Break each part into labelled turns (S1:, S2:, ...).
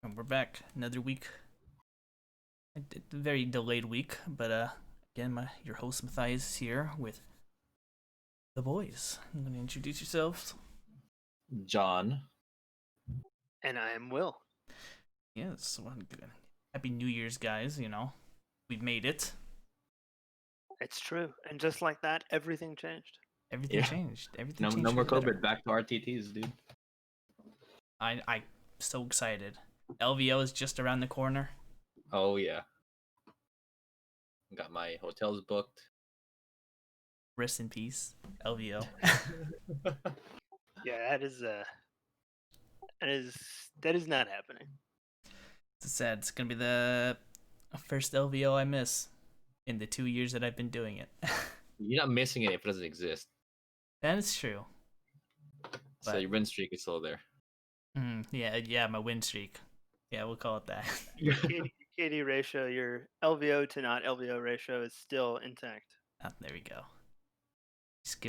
S1: And we're back another week. A very delayed week, but again, your host Mathias is here with the boys. I'm gonna introduce yourselves.
S2: John.
S3: And I am Will.
S1: Yes, well, happy New Year's, guys. We've made it.
S3: It's true. And just like that, everything changed.
S1: Everything changed. Everything
S2: No,
S1: changed
S2: no
S1: for
S2: more
S1: the better.
S2: COVID. Back to RTTs, dude.
S1: I'm so excited. LVO is just around the corner.
S2: Oh yeah. Got my hotels booked.
S1: Rest in peace, LVO.
S3: Yeah, that is not happening.
S1: It's sad. It's gonna be the first LVO I miss in the 2 years that I've been doing it.
S2: You're not missing it if it doesn't exist.
S1: That is true.
S2: So
S1: But-
S2: your win streak is still there.
S1: Yeah, my win streak. Yeah, we'll call it that.
S3: Your KD ratio, your LVO to not LVO ratio is still intact.
S1: There we go. Just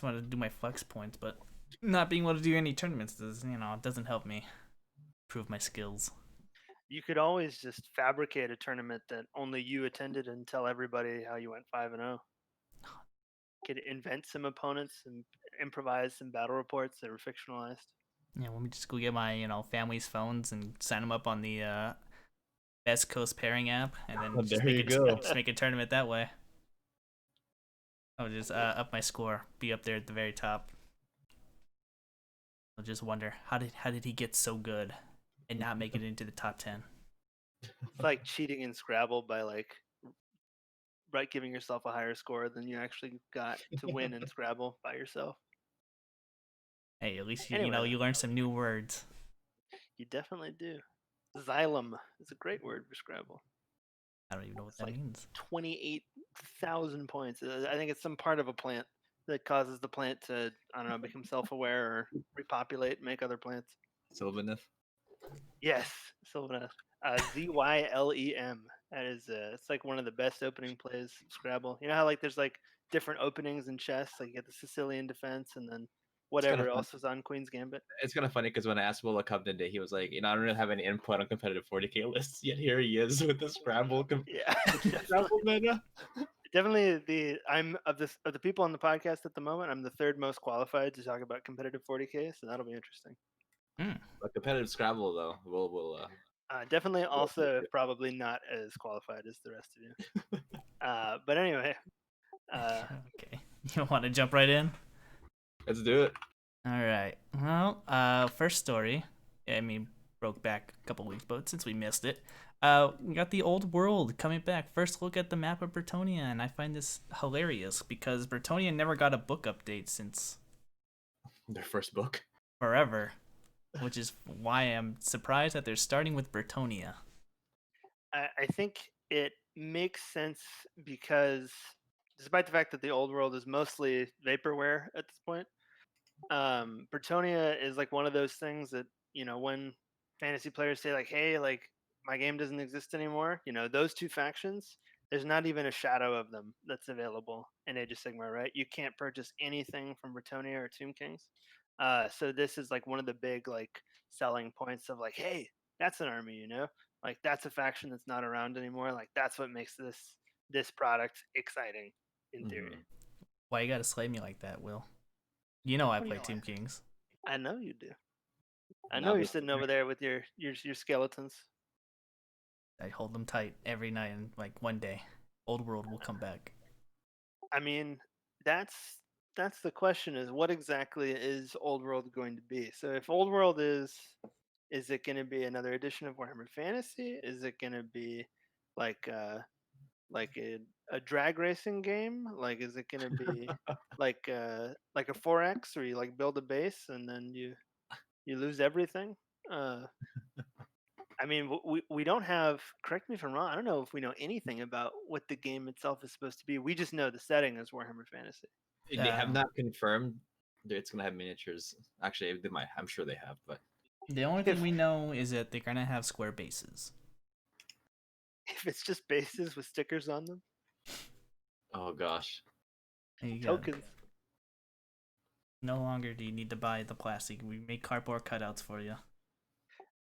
S1: wanted to do my flex points, but not being able to do any tournaments doesn't help me prove my skills.
S3: You could always just fabricate a tournament that only you attended and tell everybody how you went 5-0. Could invent some opponents and improvise some battle reports that were fictionalized.
S1: Yeah, let me just go get my family's phones and sign them up on the Best Coast pairing app, and then just make a tournament that way. I'll just up my score, be up there at the very top. I'll just wonder how did he get so good and not make it into the top 10?
S3: It's like cheating in Scrabble by giving yourself a higher score than you actually got to win in Scrabble by yourself.
S1: Hey, at least
S3: Anyway.
S1: you learn some new words.
S3: You definitely do. Xylem is a great word for Scrabble.
S1: I don't even know what
S3: It's
S1: that
S3: like
S1: means.
S3: 28,000 points. I think it's some part of a plant that causes the plant to, I don't know, become self-aware or repopulate, make other plants.
S2: Sylvaneth.
S3: Yes, Sylvaneth. Zylem. That is, it's like one of the best opening plays of Scrabble. You know how there's different openings in chess, like you get the Sicilian defense and then whatever else was on Queen's Gambit.
S2: It's kind of funny because when I asked Will to come today, he was like, I don't really have any input on competitive 40k lists, yet here he is with the Scrabble.
S3: Yeah,
S2: Scrabble meta.
S3: definitely I'm of the people on the podcast at the moment, I'm the third most qualified to talk about competitive 40k, so that'll be interesting.
S2: But competitive Scrabble though, we'll
S3: definitely also probably not as qualified as the rest of you. But anyway,
S1: okay, you want to jump right in?
S2: let's do it.
S1: All right. Well, first story. Broke back a couple weeks, but since we missed it, we got the old world coming back. First look at the map of Bretonia, and I find this hilarious because Bretonia never got a book update since
S2: Their first book.
S1: forever, which is why I'm surprised that they're starting with Bretonia.
S3: I think it makes sense because despite the fact that the old world is mostly vaporware at this point, Bretonia is one of those things that, when fantasy players say hey, my game doesn't exist anymore, those two factions, there's not even a shadow of them that's available in Age of Sigmar, right? You can't purchase anything from Bretonia or Tomb Kings. So this is one of the big selling points of hey, that's an army, that's a faction that's not around anymore. That's what makes this product exciting in theory.
S1: Why you gotta slay me like that, Will? You know I play Tomb Kings.
S3: I know you do. I know you're sitting over there with your skeletons.
S1: I hold them tight every night, and one day, old world will come back.
S3: I mean, that's the question: is what exactly is old world going to be? So if old world is it going to be another edition of Warhammer Fantasy? Is it going to be like a drag racing game? Is it going to be like a 4X where you build a base and then you lose everything? I mean, we don't have, correct me if I'm wrong, I don't know if we know anything about what the game itself is supposed to be. We just know the setting is Warhammer Fantasy.
S2: They have not confirmed that it's going to have miniatures. Actually, they might. I'm sure they have, but
S1: the only thing we know is that they're going to have square bases.
S3: If it's just bases with stickers on them.
S2: Oh, gosh.
S3: Tokens.
S1: No longer do you need to buy the plastic. We make cardboard cutouts for you.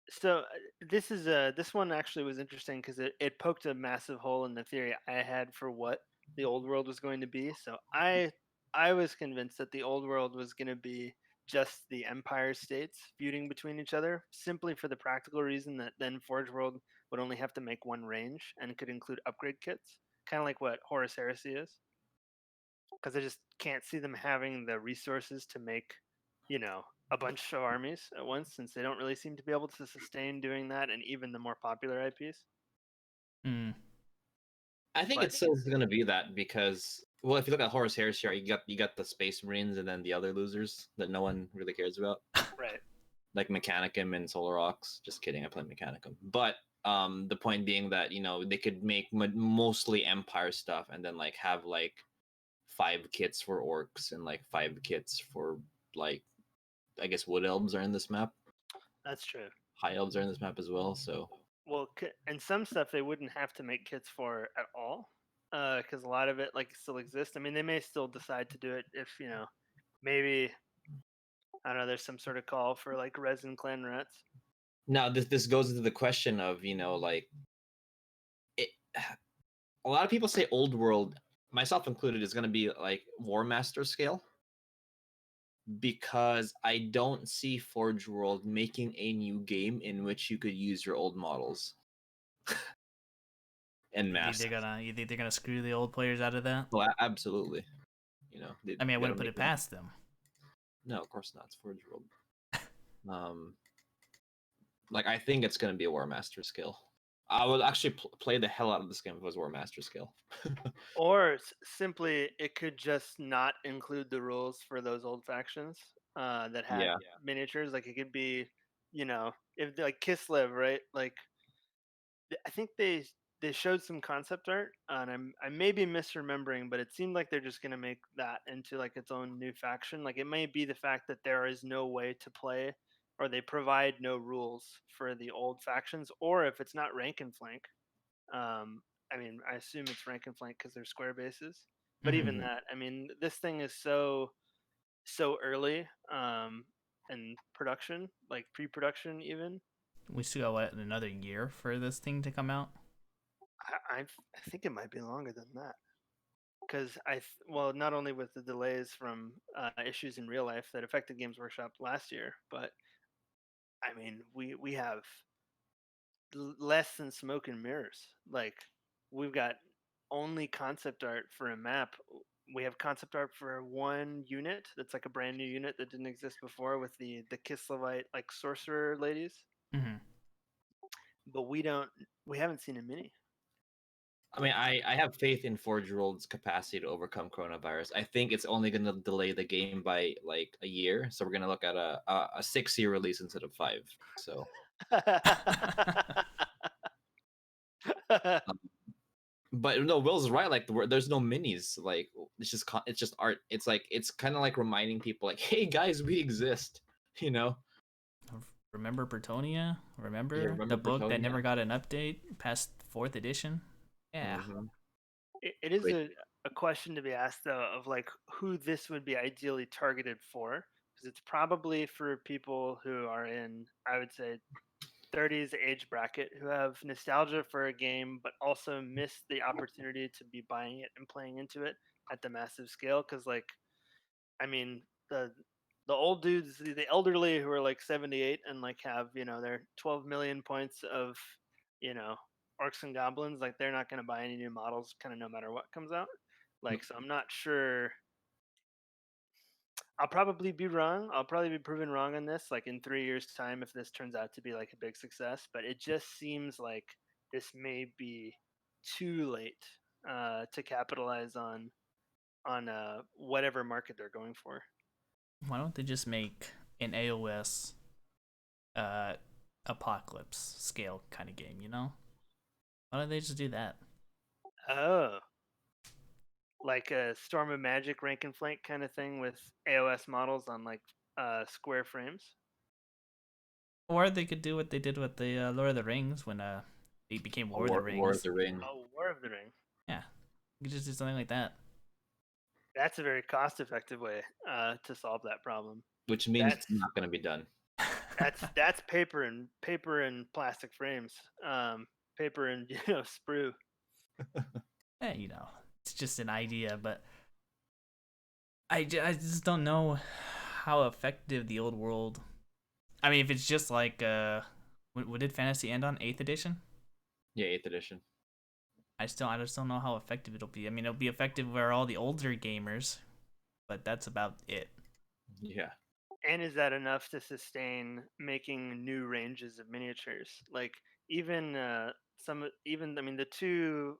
S3: So this one actually was interesting because it poked a massive hole in the theory I had for what the old world was going to be. So I was convinced that the old world was going to be just the empire states feuding between each other, simply for the practical reason that then Forge World would only have to make one range and could include upgrade kits, kind of like what Horus Heresy is. Because I just can't see them having the resources to make, a bunch of armies at once, since they don't really seem to be able to sustain doing that, and even the more popular IPs.
S1: Hmm.
S2: I think
S3: But
S2: it's still going to be that because, well, if you look at Horus Heresy, you got the Space Marines and then the other losers that no one really cares about,
S3: right,
S2: like Mechanicum and Solar Ox. Just kidding, I play Mechanicum. But the point being that they could make mostly Empire stuff and then like have like 5 kits for orcs and like 5 kits for like I guess Wood Elves are in this map.
S3: that's true.
S2: High Elves are in this map as well. So
S3: Well, and some stuff they wouldn't have to make kits for at all, because a lot of it like still exists. I mean, they may still decide to do it if maybe I don't know. There's some sort of call for like resin clan rats.
S2: now this goes into the question of like it. A lot of people say Old World, myself included, is going to be like War Master scale because I don't see Forge World making a new game in which you could use your old models and mass.
S1: You think they're gonna screw the old players out of that?
S2: Well, absolutely.
S1: I mean, I
S2: they gotta
S1: wouldn't put
S2: make
S1: it past them.
S2: No, of course not. It's Forge World. Um, like I think it's going to be a War Master skill. I would actually play the hell out of this game if it was War Master skill.
S3: Or simply, it could just not include the rules for those old factions that had
S2: Yeah.
S3: miniatures. Like it could be, if like Kislev, right? Like I think they showed some concept art, and I may be misremembering, but it seemed like they're just gonna make that into like its own new faction. Like it may be the fact that there is no way to play, or they provide no rules for the old factions, or if it's not rank and flank. I mean, I assume it's rank and flank because they're square bases. But even
S1: Mhm.
S3: that, I mean, this thing is so early in production, like pre-production even.
S1: We still got what, another year for this thing to come out.
S3: I think it might be longer than that because well, not only with the delays from issues in real life that affected Games Workshop last year, but I mean, we have less than smoke and mirrors. Like we've got only concept art for a map. We have concept art for one unit that's like a brand new unit that didn't exist before with the Kislevite like sorcerer ladies,
S1: Mm-hmm.
S3: but we haven't seen a mini.
S2: I mean, I have faith in Forge World's capacity to overcome coronavirus. I think it's only going to delay the game by like a year, so we're going to look at a 6-year release instead of 5. So, um, but no, Will's right. Like, there's no minis. Like, it's just art. It's like it's kind of like reminding people, like, hey guys, we exist. You know?
S1: Remember Bretonia?
S2: Yeah,
S1: Remember
S2: remember
S1: the book that
S2: Bretonia?
S1: never got an update past 4th edition? Yeah.
S2: Mm-hmm.
S3: It is
S2: Great.
S3: a question to be asked though of like who this would be ideally targeted for, because it's probably for people who are in, I would say, 30s age bracket who have nostalgia for a game but also miss the opportunity to be buying it and playing into it at the massive scale. Because like, I mean, the old dudes, the elderly who are like 78 and like have their 12 million points of you know orcs and goblins, like they're not going to buy any new models kind of no matter what comes out. Like, so I'm not sure. I'll probably be wrong. I'll probably be proven wrong on this, like in 3 years' time, if this turns out to be like a big success. But it just seems like this may be too late to capitalize on whatever market they're going for.
S1: Why don't they just make an AOS uh, apocalypse scale kind of game, you know? Why don't they just do that?
S3: Oh, like a Storm of Magic rank and flank kind of thing with AOS models on like square frames.
S1: Or they could do what they did with the Lord of the Rings when it became War of the
S2: War of
S1: Rings.
S2: the Ring,
S3: Oh, War of the Ring.
S1: Yeah, you could just do something like that.
S3: That's a very cost-effective way to solve that problem.
S2: which means it's
S3: That's
S2: not going to be done.
S3: That's paper and plastic frames. Paper and sprue.
S1: It's just an idea, but I just don't know how effective the old world. I mean, if it's just like what did Fantasy end on 8th edition?
S2: Yeah, 8th edition.
S1: I just don't know how effective it'll be. I mean, it'll be effective where all the older gamers, but that's about it.
S2: Yeah.
S3: And is that enough to sustain making new ranges of miniatures? Like even I mean the two.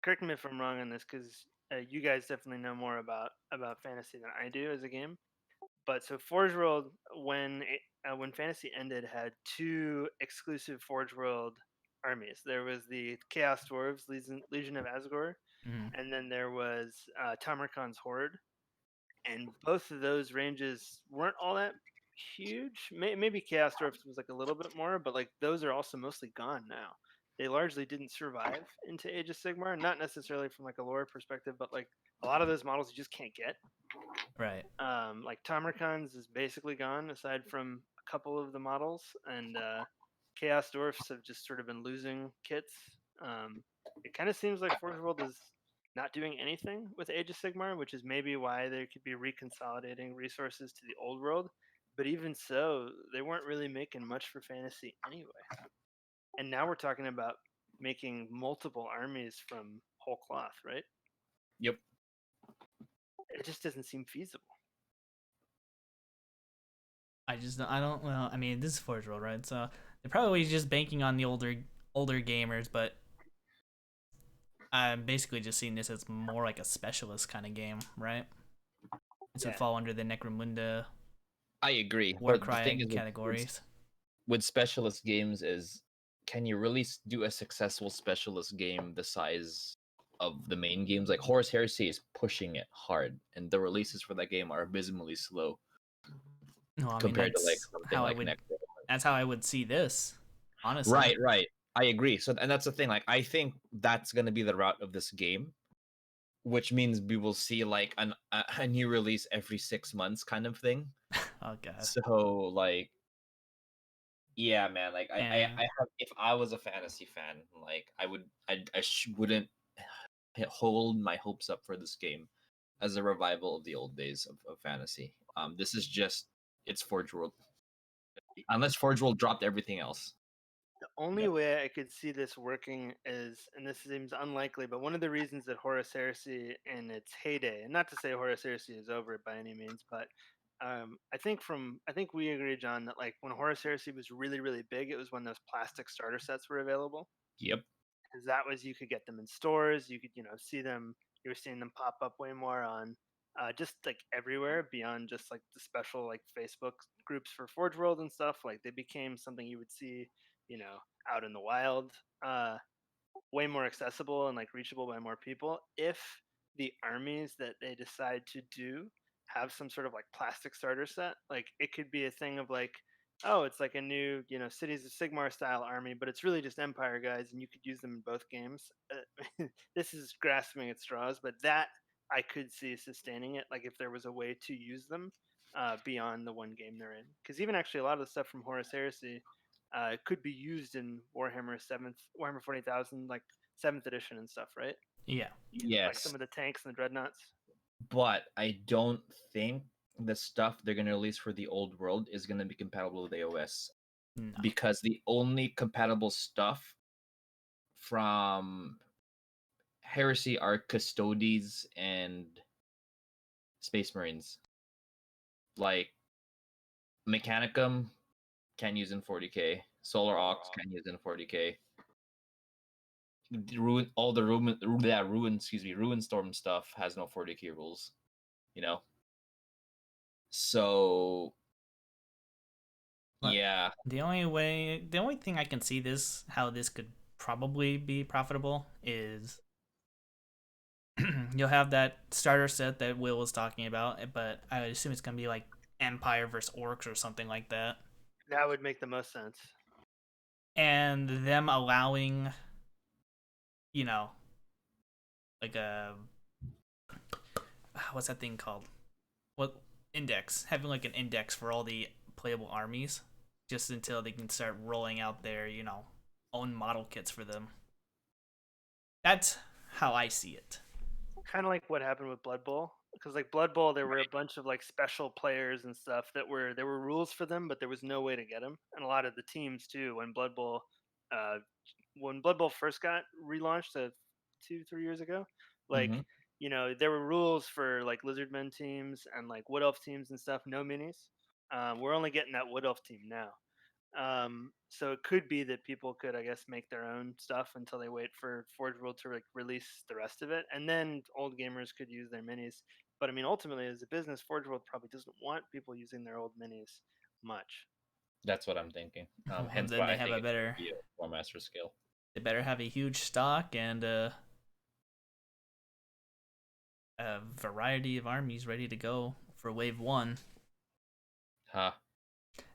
S3: Correct me if I'm wrong on this, because you guys definitely know more about fantasy than I do as a game. But so Forge World, when Fantasy ended, had two exclusive Forge World armies. There was the Chaos Dwarves, Legion of Asgore,
S1: Mm-hmm.
S3: and then there was Tamarkan's Horde. And both of those ranges weren't all that huge. Maybe Chaos Dwarfs was like a little bit more, but like those are also mostly gone now. They largely didn't survive into Age of Sigmar, not necessarily from like a lore perspective, but like a lot of those models you just can't get.
S1: Right.
S3: Like Tamarkan's is basically gone, aside from a couple of the models, and Chaos Dwarfs have just sort of been losing kits. It kind of seems like Forge World is not doing anything with Age of Sigmar, which is maybe why they could be reconsolidating resources to the old world. But even so, they weren't really making much for fantasy anyway. And now we're talking about making multiple armies from whole cloth, right?
S2: Yep.
S3: It just doesn't seem feasible.
S1: I don't. Well, I mean, this is Forge World, right? So they're probably just banking on the older gamers, but I'm basically just seeing this as more like a specialist kind of game, right? This would
S3: Yeah.
S1: fall under the Necromunda
S2: I agree. But the thing
S1: Warcry
S2: is,
S1: categories.
S2: with specialist games is, can you really do a successful specialist game the size of the main games? Like Horus Heresy is pushing it hard, and the releases for that game are abysmally slow
S1: No, I mean
S2: compared to like something
S1: how I
S2: like
S1: would
S2: Necro.
S1: that's how I would see this, honestly.
S2: Right, right. I agree. So, and that's the thing. Like, I think that's gonna be the route of this game, which means we will see like a new release every 6 months, kind of thing.
S1: Oh god.
S2: So, like, yeah, man. Like,
S1: And
S2: I have. If I was a fantasy fan, like, wouldn't hold my hopes up for this game as a revival of the old days of fantasy. This is just it's Forge World, unless Forge World dropped everything else.
S3: The only way I could see this working is, and this seems unlikely, but one of the reasons that Horus Heresy in its heyday, and not to say Horus Heresy is over by any means, but I think we agree, John, that like when Horus Heresy was really really big, it was when those plastic starter sets were available.
S2: Yep.
S3: Because that was you could get them in stores, you could see them, you were seeing them pop up way more on just like everywhere beyond just like the special like Facebook groups for Forge World and stuff. Like they became something you would see out in the wild, way more accessible and like reachable by more people if the armies that they decide to do have some sort of like plastic starter set. Like it could be a thing of like, oh, it's like a new Cities of Sigmar style army, but it's really just Empire guys, and you could use them in both games. This is grasping at straws, but that I could see sustaining it. Like if there was a way to use them beyond the one game they're in, because even actually a lot of the stuff from Horus Heresy could be used in Warhammer 40,000, like 7th edition and stuff, right?
S1: yeah.
S3: Like some
S2: Yes,
S3: of the tanks and the dreadnoughts.
S2: but I don't think the stuff they're gonna release for the old world is gonna be compatible with AOS,
S1: No.
S2: because the only compatible stuff from Heresy are Custodes and Space Marines. Like Mechanicum can use in 40k. Solar Ox can use in 40k. All the Ruin Storm stuff has no 40k rules. You know. So
S1: But
S2: yeah,
S1: the only thing I can see how this could probably be profitable is you'll have that starter set that Will was talking about, but I would assume it's gonna be like Empire versus Orcs or something like that,
S3: That would make the most sense.
S1: and them allowing, you know, like a what's that thing called? What index, having like an index for all the playable armies, just until they can start rolling out their own model kits for them. That's how I see it.
S3: Kind of like what happened with Blood Bowl, because like Blood Bowl, there were a bunch of like special players and stuff that there were rules for them, but there was no way to get them. And a lot of the teams too, uh, when Blood Bowl first got relaunched 2-3 years ago, like
S2: Mm-hmm.
S3: there were rules for like Lizardmen teams and like Wood Elf teams and stuff. No minis. We're only getting that Wood Elf team now. So it could be that people could, I guess, make their own stuff until they wait for Forge World to like release the rest of it, and then old gamers could use their minis. But I mean, ultimately, as a business, Forge World probably doesn't want people using their old minis much.
S2: That's what I'm thinking.
S1: Well,
S2: Hence
S1: then
S2: why
S1: they
S2: I
S1: have
S2: think
S1: a
S2: it should
S1: better
S2: be a War Master skill.
S1: they better have a huge stock and a variety of armies ready to go for wave one.
S2: Huh.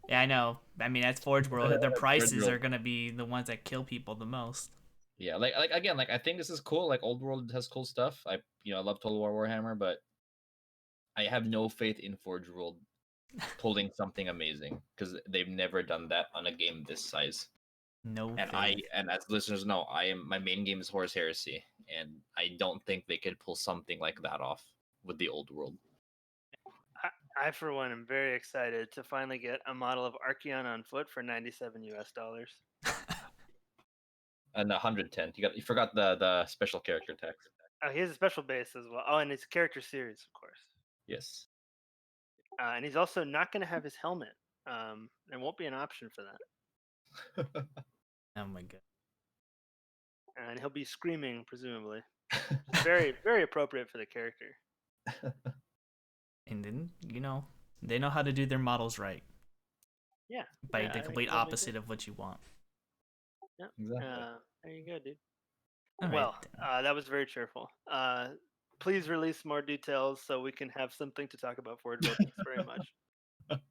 S1: Yeah, I know. I mean, that's Forge World. Their
S2: Forge
S1: prices
S2: World.
S1: are gonna be the ones that kill people the most.
S2: Yeah, like again, like I think this is cool. Like Old World has cool stuff. I love Total War Warhammer, but I have no faith in Forge World pulling something amazing because they've never done that on a game this size.
S1: No
S2: And
S1: faith.
S2: as listeners know, my main game is Horus Heresy, and I don't think they could pull something like that off with the Old World.
S3: I, for one, am very excited to finally get a model of Archeon on foot for $97.
S2: And 110. You forgot the special character text.
S3: Oh, he has a special base as well. Oh, and it's a character series, of course.
S2: Yes.
S3: And he's also not going to have his helmet. There won't be an option for that.
S1: Oh my god.
S3: And he'll be screaming, presumably. Very, very appropriate for the character.
S1: And then they know how to do their models right
S3: Yeah.
S1: by
S3: Yeah,
S1: the
S3: I think
S1: complete
S3: it'll be
S1: opposite
S3: good.
S1: of what you want.
S3: Yeah.
S2: Exactly.
S3: There you go, dude.
S1: All right.
S3: Well, that was very cheerful. Please release more details so we can have something to talk about Forge World. Thanks very much.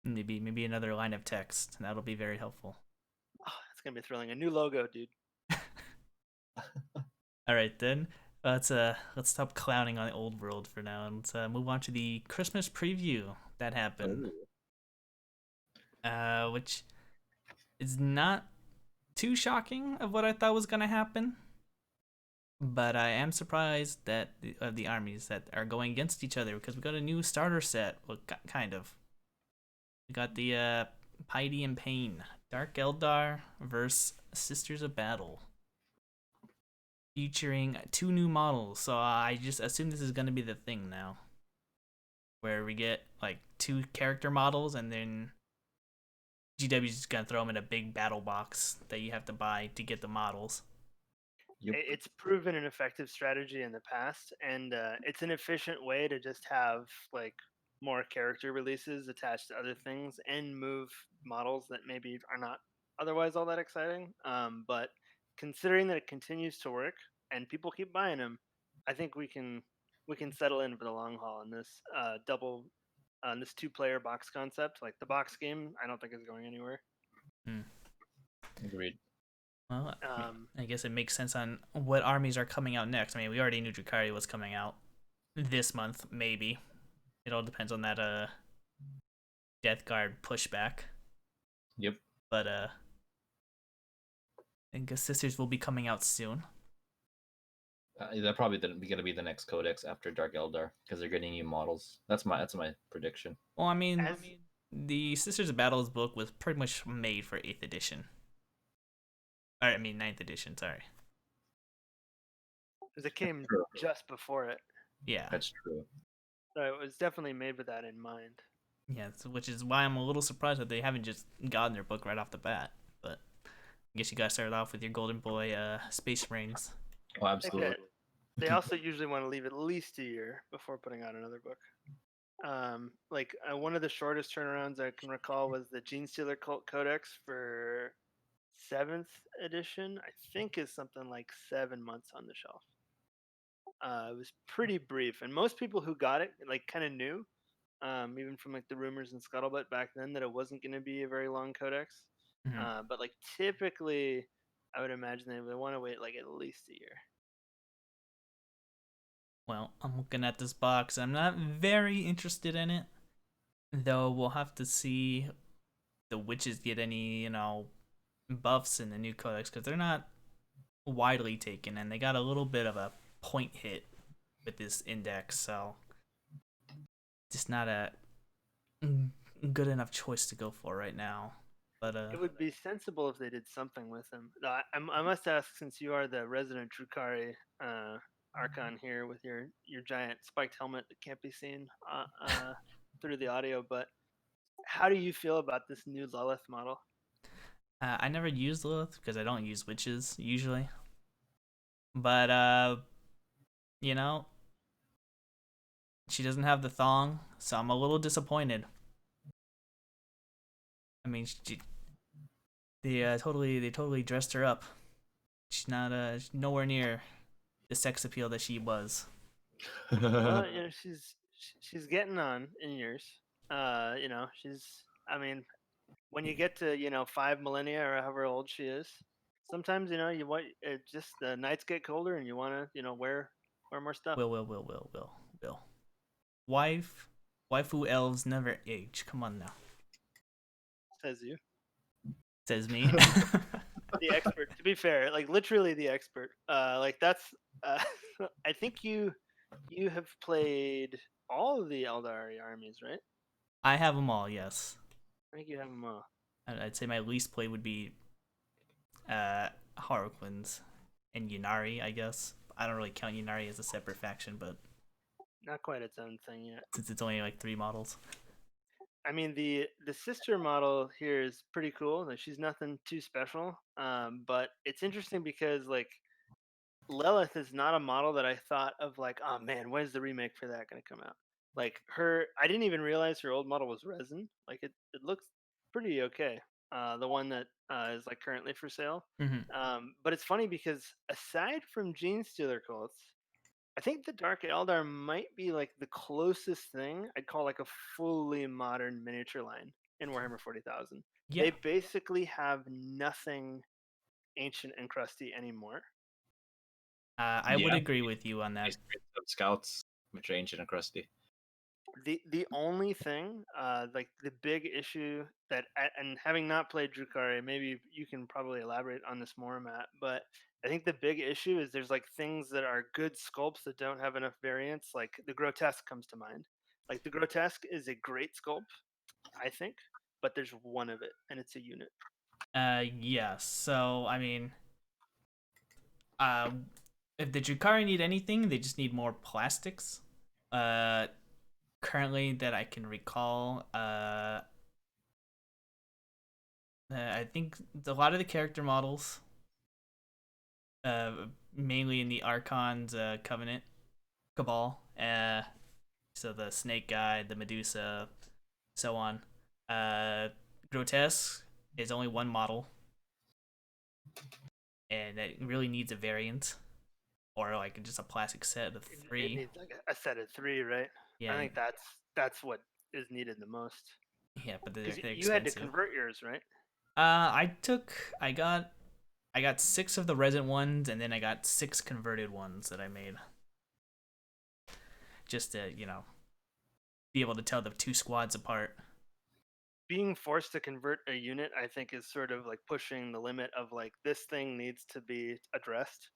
S1: Maybe another line of text. That'll be very helpful.
S3: Oh, it's gonna be thrilling. A new logo, dude.
S1: All right then. Let's stop clowning on the old world for now and let's move on to the Christmas preview that happened. Which is not too shocking of what I thought was gonna happen. But I am surprised that the armies that are going against each other because we got a new starter set. Well, kind of. We got the Piety and Pain, Dark Eldar versus Sisters of Battle, featuring 2 new models. So I just assume this is gonna be the thing now, where we get like 2 character models and then GW's just gonna throw them in a big battle box that you have to buy to get the models.
S2: Yep.
S3: It's proven an effective strategy in the past, and it's an efficient way to just have like more character releases attached to other things and move models that maybe are not otherwise all that exciting. But considering that it continues to work and people keep buying them, I think we can settle in for the long haul in this this 2-player box concept. Like the box game, I don't think is going anywhere.
S2: Agreed.
S1: Well, I guess it makes sense on what armies are coming out next. I mean, we already knew Drukhari was coming out this month, maybe. It all depends on that Death Guard pushback.
S2: Yep.
S1: But I think Sisters will be coming out soon.
S2: That probably going to be the next codex after Dark Eldar because they're getting new models. That's my prediction.
S1: Well, I mean, the Sisters of Battles book was pretty much made for 8th edition. I mean 9th edition, sorry.
S3: Because it came just before it.
S1: Yeah.
S2: That's true.
S3: So it was definitely made with that in mind.
S1: Yeah, which is why I'm a little surprised that they haven't just gotten their book right off the bat. But I guess you guys started off with your Golden Boy Space Marines.
S2: Oh, absolutely.
S3: They also usually want to leave at least a year before putting out another book. One of the shortest turnarounds I can recall was the Gene Stealer Cult Codex for 7th edition. I think is something like 7 months on the shelf. It was pretty brief, and most people who got it like kind of knew, even from like the rumors and scuttlebutt back then, that it wasn't going to be a very long codex.
S1: Mm-hmm.
S3: But like typically, I would imagine they would want to wait like at least a year.
S1: Well, I'm looking at this box. I'm not very interested in it, though. We'll have to see the witches get any, buffs in the new codex because they're not widely taken, and they got a little bit of a point hit with this index, so just not a good enough choice to go for right now. But
S3: It would be sensible if they did something with him. I must ask, since you are the resident Drukari Archon here with your giant spiked helmet that can't be seen through the audio, but how do you feel about this new Lilith model?
S1: I never used Lilith because I don't use witches usually. But you know, she doesn't have the thong, so I'm a little disappointed. I mean, they totally dressed her up. She's not nowhere near the sex appeal that she was.
S3: Well, she's getting on in years. She's. I mean, when you get to 5 millennia or however old she is, sometimes you want just the nights get colder and you want to wear more stuff.
S1: Will. Waifu elves never age. Come on now.
S3: Says you,
S1: Says me.
S3: the expert. To be fair, like literally the expert. Like that's. I think you have played all of the Eldari armies, right?
S1: I have them all, yes.
S3: I think you have them all.
S1: I'd say my least play would be Harlequins and Yunari, I guess. I don't really count Yunari as a separate faction, but
S3: Not quite its own thing yet.
S1: since it's only like 3 models.
S3: I mean, the sister model here is pretty cool. Like, she's nothing too special, but it's interesting because like Lilith is not a model that I thought of like, oh man, when's the remake for that going to come out? Like her, I didn't even realize her old model was resin. Like it looks pretty okay. The one that is like currently for sale. But it's funny because aside from Gene Stealer cults, I think the Dark Eldar might be like the closest thing I'd call like a fully modern miniature line in Warhammer 40,000.
S1: Yeah,
S3: They basically have nothing ancient and crusty anymore.
S1: I would agree with you on that.
S2: Scouts, which are ancient and crusty.
S3: The only thing, like the big issue that, and having not played Drukari, maybe you can probably elaborate on this more, Matt. But I think the big issue is there's like things that are good sculpts that don't have enough variance. Like the grotesque comes to mind. Like the grotesque is a great sculpt, I think, but there's one of it, and it's a unit.
S1: Yes. So I mean, uh, if the Drukari need anything, they just need more plastics. Uh, Currently that I can recall, I think a lot of the character models, uh, mainly in the Archon's Covenant Cabal, so the Snake Guy, the Medusa, so on. Grotesque is only one model, and it really needs a variant, or like just a plastic set of
S3: It
S1: 3.
S3: needs like a set of 3, right?
S1: Yeah,
S3: I think that's what is needed the most.
S1: yeah, but they're
S3: Because you had to
S1: expensive.
S3: convert yours, right?
S1: I got 6 of the resin ones, and then I got 6 converted ones that I made, just to be able to tell the 2 squads apart.
S3: Being forced to convert a unit, I think, is sort of like pushing the limit of like this thing needs to be addressed.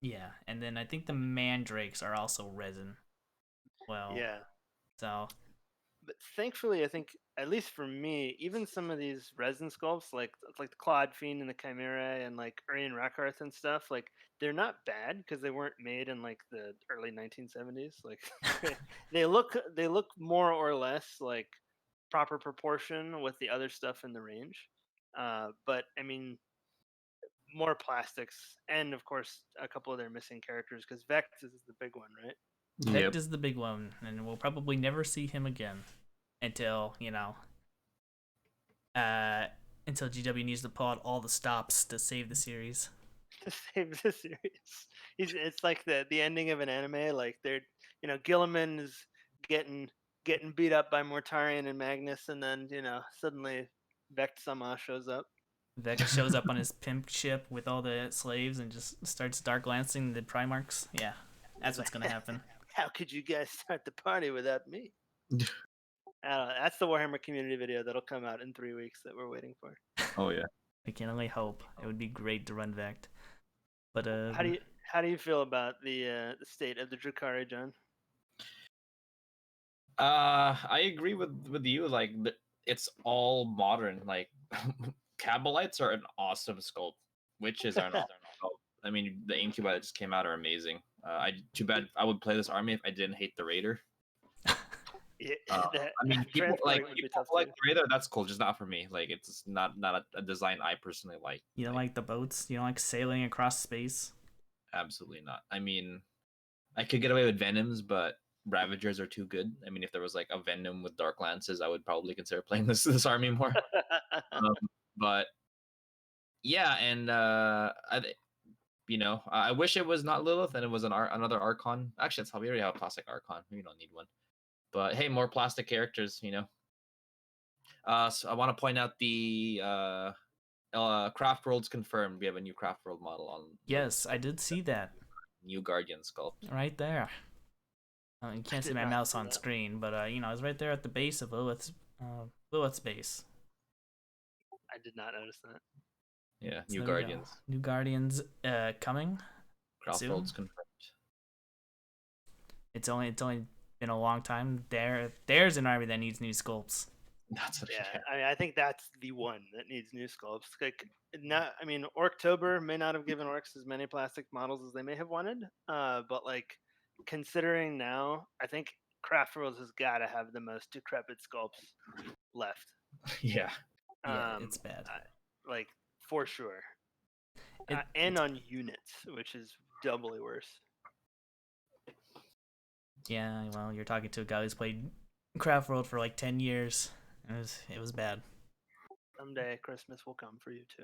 S1: Yeah, and then I think the mandrakes are also resin. Well,
S3: Yeah,
S1: so
S3: but thankfully, I think at least for me, even some of these resin sculpts, like the Claude Fiend and the Chimera and like Urian Rakarth and stuff, like they're not bad because they weren't made in like the early 1970s. Like they look more or less like proper proportion with the other stuff in the range. But I mean, more plastics, and of course, a couple of their missing characters because Vex is the big one, right?
S1: Vect is the big one, and we'll probably never see him again until until GW needs to pull out all the stops to save the series.
S3: To save the series. It's like the ending of an anime. Like they're Gilliman is getting beat up by Mortarion and Magnus, and then suddenly Vect Sama shows up.
S1: Vect shows up on his pimp ship with all the slaves and just starts dark lancing the Primarchs. Yeah, that's what's gonna happen.
S3: how could you guys start the party without me? That's the Warhammer community video that'll come out in 3 weeks that we're waiting for.
S2: Oh yeah.
S1: I can only hope. It would be great to run Vect. But
S3: How do you feel about the state of the Drukhari, John?
S2: I agree with you. Like it's all modern. Like Cabalites are an awesome sculpt. Witches are an awesome sculpt. I mean, the Incubi that just came out are amazing. Too bad I would play this army if I didn't hate the Raider.
S3: Yeah,
S2: I mean, people like the Raider. That's cool, just not for me. Like it's not a design I personally like.
S1: You don't like the boats? You don't like sailing across space?
S2: Absolutely not. I mean, I could get away with Venoms, but Ravagers are too good. I mean, if there was like a Venom with Dark Lances, I would probably consider playing this army more. But yeah, and I wish it was not Lilith and it was another Archon. Actually, that's how we already have a plastic Archon. We don't need one. But hey, more plastic characters, So I want to point out the Craft World's confirmed. We have a new Craft World model on.
S1: Yes, I did see that.
S2: New Guardian sculpt.
S1: Right there. You can't see my mouse on screen, but it's right there at the base of Lilith's base.
S3: I did not notice that.
S2: Yeah, New Guardians.
S1: New Guardians coming.
S2: Craft World's confirmed.
S1: It's only been a long time. There's an army that needs new sculpts.
S3: I mean, I think that's the one that needs new sculpts. Orktober may not have given orcs as many plastic models as they may have wanted, but like considering now, I think Craft Worlds has got to have the most decrepit sculpts left.
S2: Yeah,
S1: it's bad.
S3: Like for sure, and on units, which is doubly worse.
S1: Yeah, well, you're talking to a guy who's played Craft World for like 10 years. It was bad.
S3: Someday Christmas will come for you too.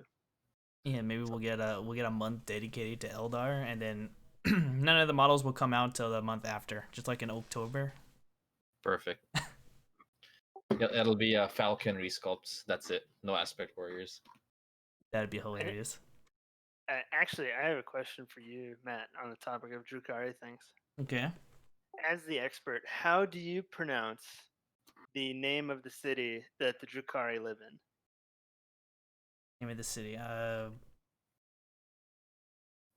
S1: Yeah, maybe we'll get a month dedicated to Eldar, and then none of the models will come out till the month after, just like in October.
S2: Perfect. It'll be Falcon resculpts. That's it. No Aspect Warriors.
S1: That'd be hilarious.
S3: Actually, I have a question for you, Matt, on the topic of Drukhari things.
S1: Okay.
S3: As the expert, how do you pronounce the name of the city that the Drukhari live in?
S1: Name of the city.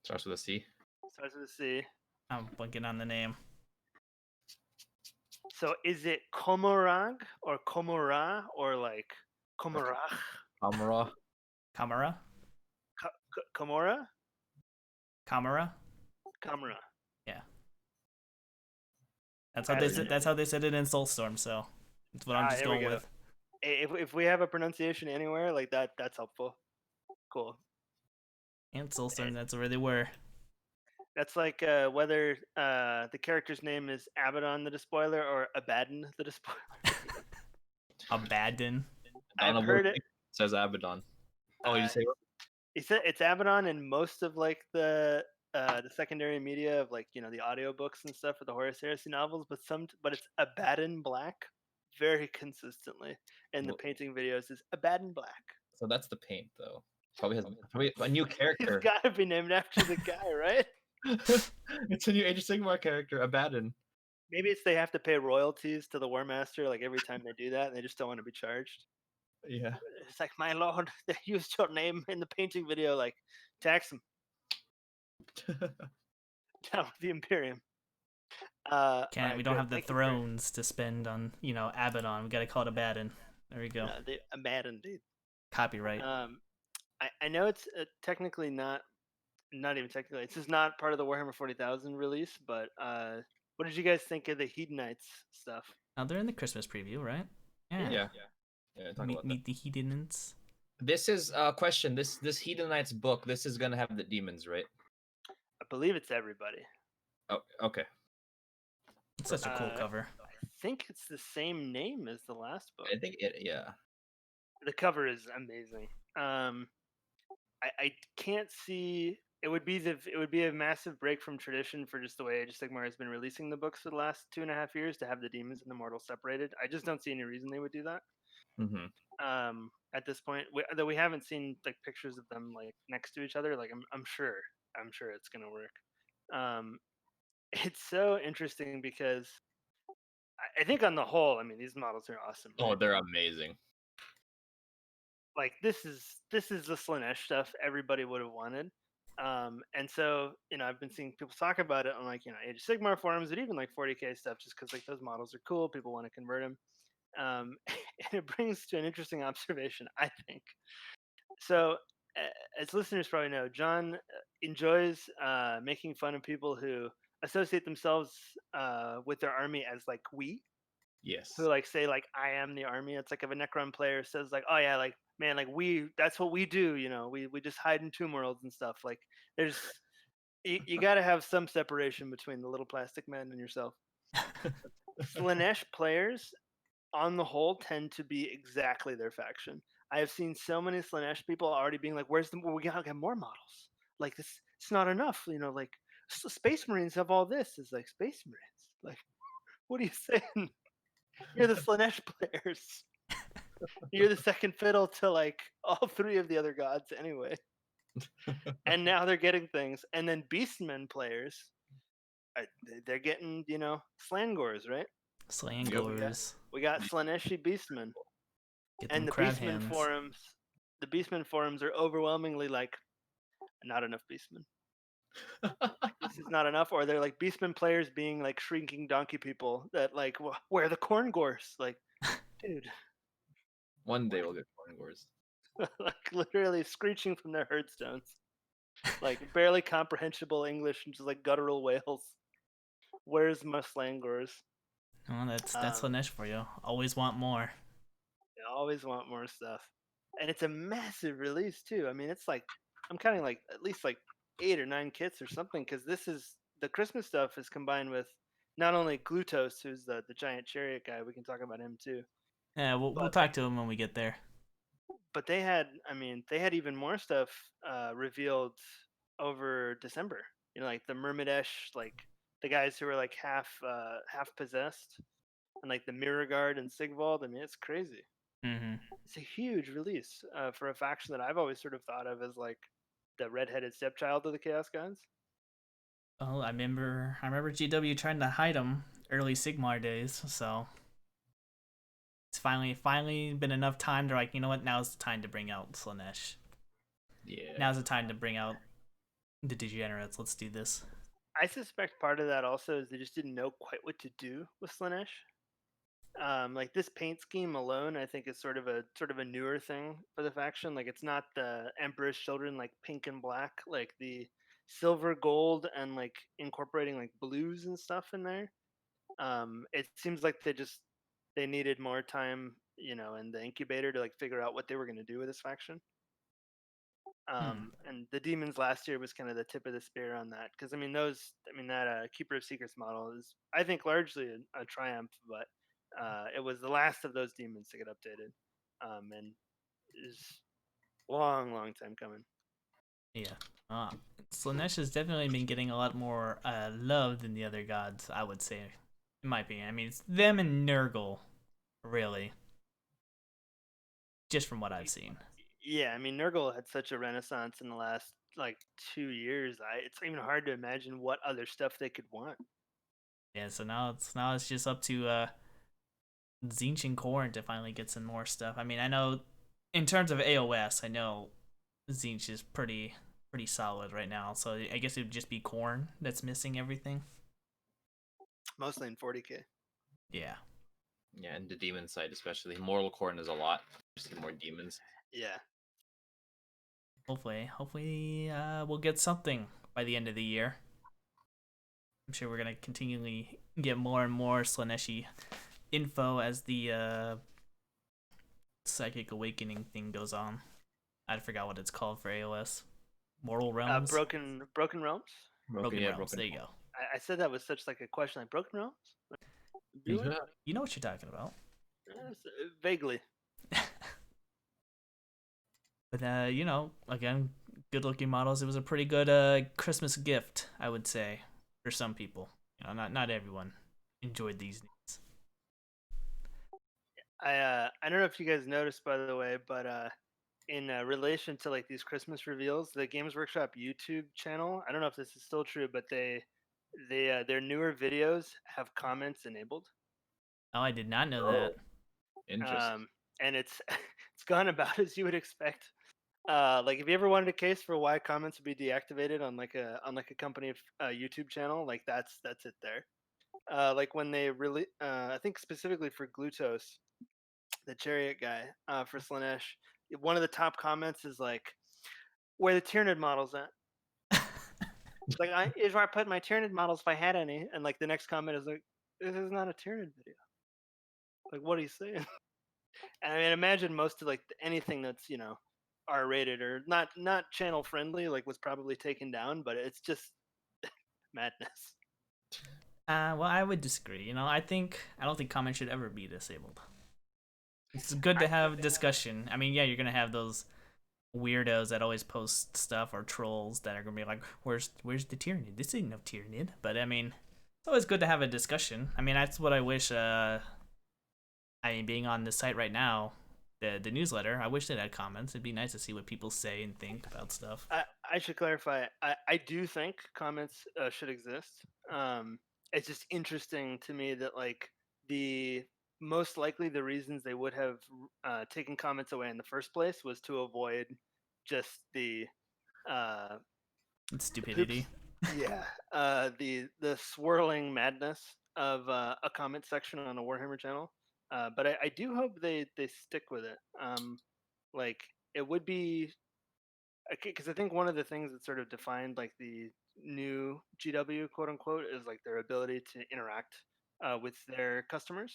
S2: Starts with a C.
S3: Starts with a C.
S1: I'm blanking on the name.
S3: So is it Komorag or Komora or like Komorach?
S2: Kamara.
S1: Kamara?
S3: Komora?
S1: Kamara?
S3: Kamara.
S1: Yeah. That's how they said it in Soulstorm, so that's what I'm just going with.
S3: If we have a pronunciation anywhere like that, that's helpful. Cool.
S1: And Soulstorm, that's where they were.
S3: That's like whether the character's name is Abaddon the Despoiler or Abaddon the Despoiler.
S1: Abaddon.
S3: I've heard it
S2: says Abaddon. Oh, you say what?
S3: He said it's Abaddon in most of like the secondary media of like the audiobooks and stuff for the Horus Heresy novels, but it's Abaddon Black very consistently, and the painting videos is Abaddon Black.
S2: So that's the paint though. Probably has a new character.
S3: He's got to be named after the guy, right?
S2: It's a new Age of Sigmar character, Abaddon.
S3: Maybe they have to pay royalties to the War Master like every time they do that, and they just don't want to be charged.
S2: Yeah.
S3: It's like, my lord, they used your name in the painting video. Like, tax them. Down with the Imperium.
S1: We don't have the thrones to spend on Abaddon. We got to call it Abaddon. There we go.
S3: Abaddon, dude.
S1: Copyright.
S3: I know it's technically not even technically. This is not part of the Warhammer 40,000 release, but what did you guys think of the Hedonites stuff?
S1: Oh, they're in the Christmas preview, right?
S2: Yeah.
S1: Meet the Hedonites.
S2: This is a question. This Hedonites book. This is gonna have the demons, right?
S3: I believe it's everybody.
S2: Oh, okay.
S1: It's such a cool cover.
S3: I think it's the same name as the last book.
S2: I think yeah.
S3: The cover is amazing. I can't see. It would be a massive break from tradition for just the way Age of Sigmar has been releasing the books for the last 2.5 years to have the demons and the mortals separated. I just don't see any reason they would do that.
S2: Mm-hmm.
S3: At this point, though we haven't seen like pictures of them like next to each other. Like I'm sure it's gonna work. it's so interesting because I think on the whole, I mean, these models are awesome.
S2: Oh,
S3: Right?
S2: they're amazing.
S3: Like this is the Slanesh stuff everybody would have wanted. And so I've been seeing people talk about it on like Age of Sigmar forums and even like 40k stuff, just because like those models are cool. People want to convert them. And it brings to an interesting observation, I think. So, as listeners probably know, John enjoys making fun of people who associate themselves with their army as like we, who
S2: Yes.
S3: like say like I am the army. It's like if a Necron player says like, oh yeah, like man, like that's what we do. We just hide in tomb worlds and stuff. Like there's you got to have some separation between the little plastic man and yourself. Slanesh players on the whole tend to be exactly their faction. I have seen so many Slanesh people already being like, "Where's the? We gotta get more models. Like this, it's not enough. Like Space Marines have all this. It's like Space Marines. Like, what are you saying? You're the Slanesh players. You're the second fiddle to like all three of the other gods anyway. And now they're getting things. And then Beastmen players, they're getting Slangors, right?
S2: Yep.
S3: We got Slaneshi Beastmen.
S1: Get them
S3: And
S1: crab hands.
S3: The Beastman forums are overwhelmingly like not enough Beastmen. This is not enough, or they're like Beastman players being like shrinking donkey people that like where the corn gorse, like, dude,
S2: One day we'll get corn gores.
S3: like literally screeching from their herdstones, like barely comprehensible English and just like guttural wails. Where's my slangors?
S1: Oh, that's
S3: Um,
S1: Slanesh for you. Always want more.
S3: I always want more stuff, and it's a massive release too. I mean, it's like I'm counting like at least like 8 or 9 kits or something, because this is the Christmas stuff is combined with not only Glutos, who's the giant chariot guy. We can talk about him too,
S1: Yeah, we'll
S3: but
S1: talk to him when we get there.
S3: they had, I mean, they had even more stuff revealed over December. Like the Myrmidesh, like the guys who were like half possessed, and like the Mirror Guard and Sigvald. I mean, it's crazy.
S1: Hmm.
S3: It's a huge release for a faction that I've always sort of thought of as like the redheaded stepchild of the Chaos Gods.
S1: Oh, I remember GW trying to hide him early Sigmar days. So it's finally been enough time to like, you know what? Now's the time to bring out Slanesh.
S2: Yeah.
S1: Now's the time to bring out the degenerates. Let's do this.
S3: I suspect part of that also is they just didn't know quite what to do with Slanesh. Like this paint scheme alone, I think is sort of a newer thing for the faction. Like it's not the Emperor's Children like pink and black, like the silver, gold, and like incorporating like blues and stuff in there. It seems like they needed more time, in the incubator to like figure out what they were going to do with this faction.
S1: Hmm.
S3: And the demons last year was kind of the tip of the spear on that, because I mean that Keeper of Secrets model is, I think, largely a triumph, but it was the last of those demons to get updated, and is long time coming.
S1: Yeah. Uh, Slanesh has definitely been getting a lot more love than the other gods, I would say, in my opinion. I mean, it's them and Nurgle, really, just from what I've seen.
S3: Yeah, I mean Nurgle had such a renaissance in the last like 2 years. It's even hard to imagine what other stuff they could want.
S1: Yeah, so now it's just up to Zinch and Korn to finally get some more stuff. I mean, I know in terms of AOS, I know Zinch is pretty solid right now. So I guess it would just be Korn that's missing everything.
S3: Mostly in 40k.
S1: Yeah.
S2: Yeah, and the demon side especially. Mortal Corn is a lot. See more demons.
S3: Yeah.
S1: Hopefully, we'll get something by the end of the year. I'm sure we're gonna continually get more and more Slaneshi info as the Psychic Awakening thing goes on. I forgot what it's called for AOS. Mortal Realms?
S3: Broken Realms.
S1: Broken
S2: Yeah,
S1: Realms.
S2: broken.
S1: There you go.
S3: I said that was such like a question, like Broken Realms. Really?
S2: Yeah.
S1: You know what you're talking about.
S3: Vaguely.
S1: But again, good looking models. It was a pretty good Christmas gift, I would say, for some people. Not everyone enjoyed these needs.
S3: I don't know if you guys noticed, by the way, but in relation to like these Christmas reveals, the Games Workshop YouTube channel, I don't know if this is still true, but their newer videos have comments enabled.
S1: Oh, I did not know
S2: Oh,
S1: that.
S2: interesting.
S3: And it's it's gone about as you would expect. Like if you ever wanted a case for why comments would be deactivated on like a company YouTube channel, like that's it there. Like when they really, I think specifically for Glutos, the Chariot guy, for Slanesh, one of the top comments is like, "Where the Tyranid models at?" Like, is where I put my Tyranid models if I had any. And like the next comment is like, "This is not a Tyranid video." Like, what are you saying? And I mean, imagine most of like anything that's R-rated or not channel friendly, like was probably taken down, but it's just madness.
S1: Well, I would disagree. I don't think comments should ever be disabled. It's good
S3: I
S1: to
S3: think
S1: have
S3: they have.
S1: discussion. I mean, yeah, you're gonna have those weirdos that always post stuff or trolls that are gonna be like, "Where's the Tyranid? This ain't no Tyranid." But I mean, it's always good to have a discussion. I mean, that's what I wish. I mean, being on the site right now, the newsletter, I wish it had comments. It'd be nice to see what people say and think about stuff.
S3: I should clarify. I do think comments should exist. It's just interesting to me that like the most likely the reasons they would have taken comments away in the first place was to avoid just uh,
S1: It's
S3: the poops.
S1: stupidity.
S3: Yeah, the swirling madness of a comment section on a Warhammer channel. But I do hope they stick with it. Like it would be because I think one of the things that sort of defined like the new GW quote unquote is like their ability to interact with their customers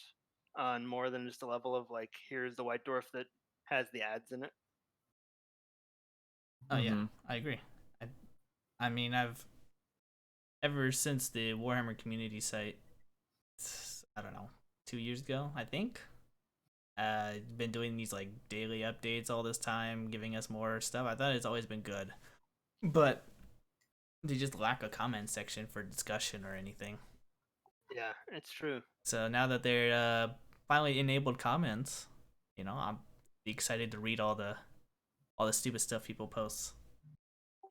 S3: on more than just a level of like here's the white dwarf that has the ads in it.
S1: Oh yeah,
S2: Mm-hmm.
S1: I agree. I, I mean, I've ever since the Warhammer community site, I don't know, 2 years ago, I think. Been doing these like daily updates all this time, giving us more stuff. I thought it's always been good, but they just lack a comment section for discussion or anything.
S3: Yeah, it's true.
S1: So now that they're finally enabled comments, I'm excited to read all the stupid stuff people post.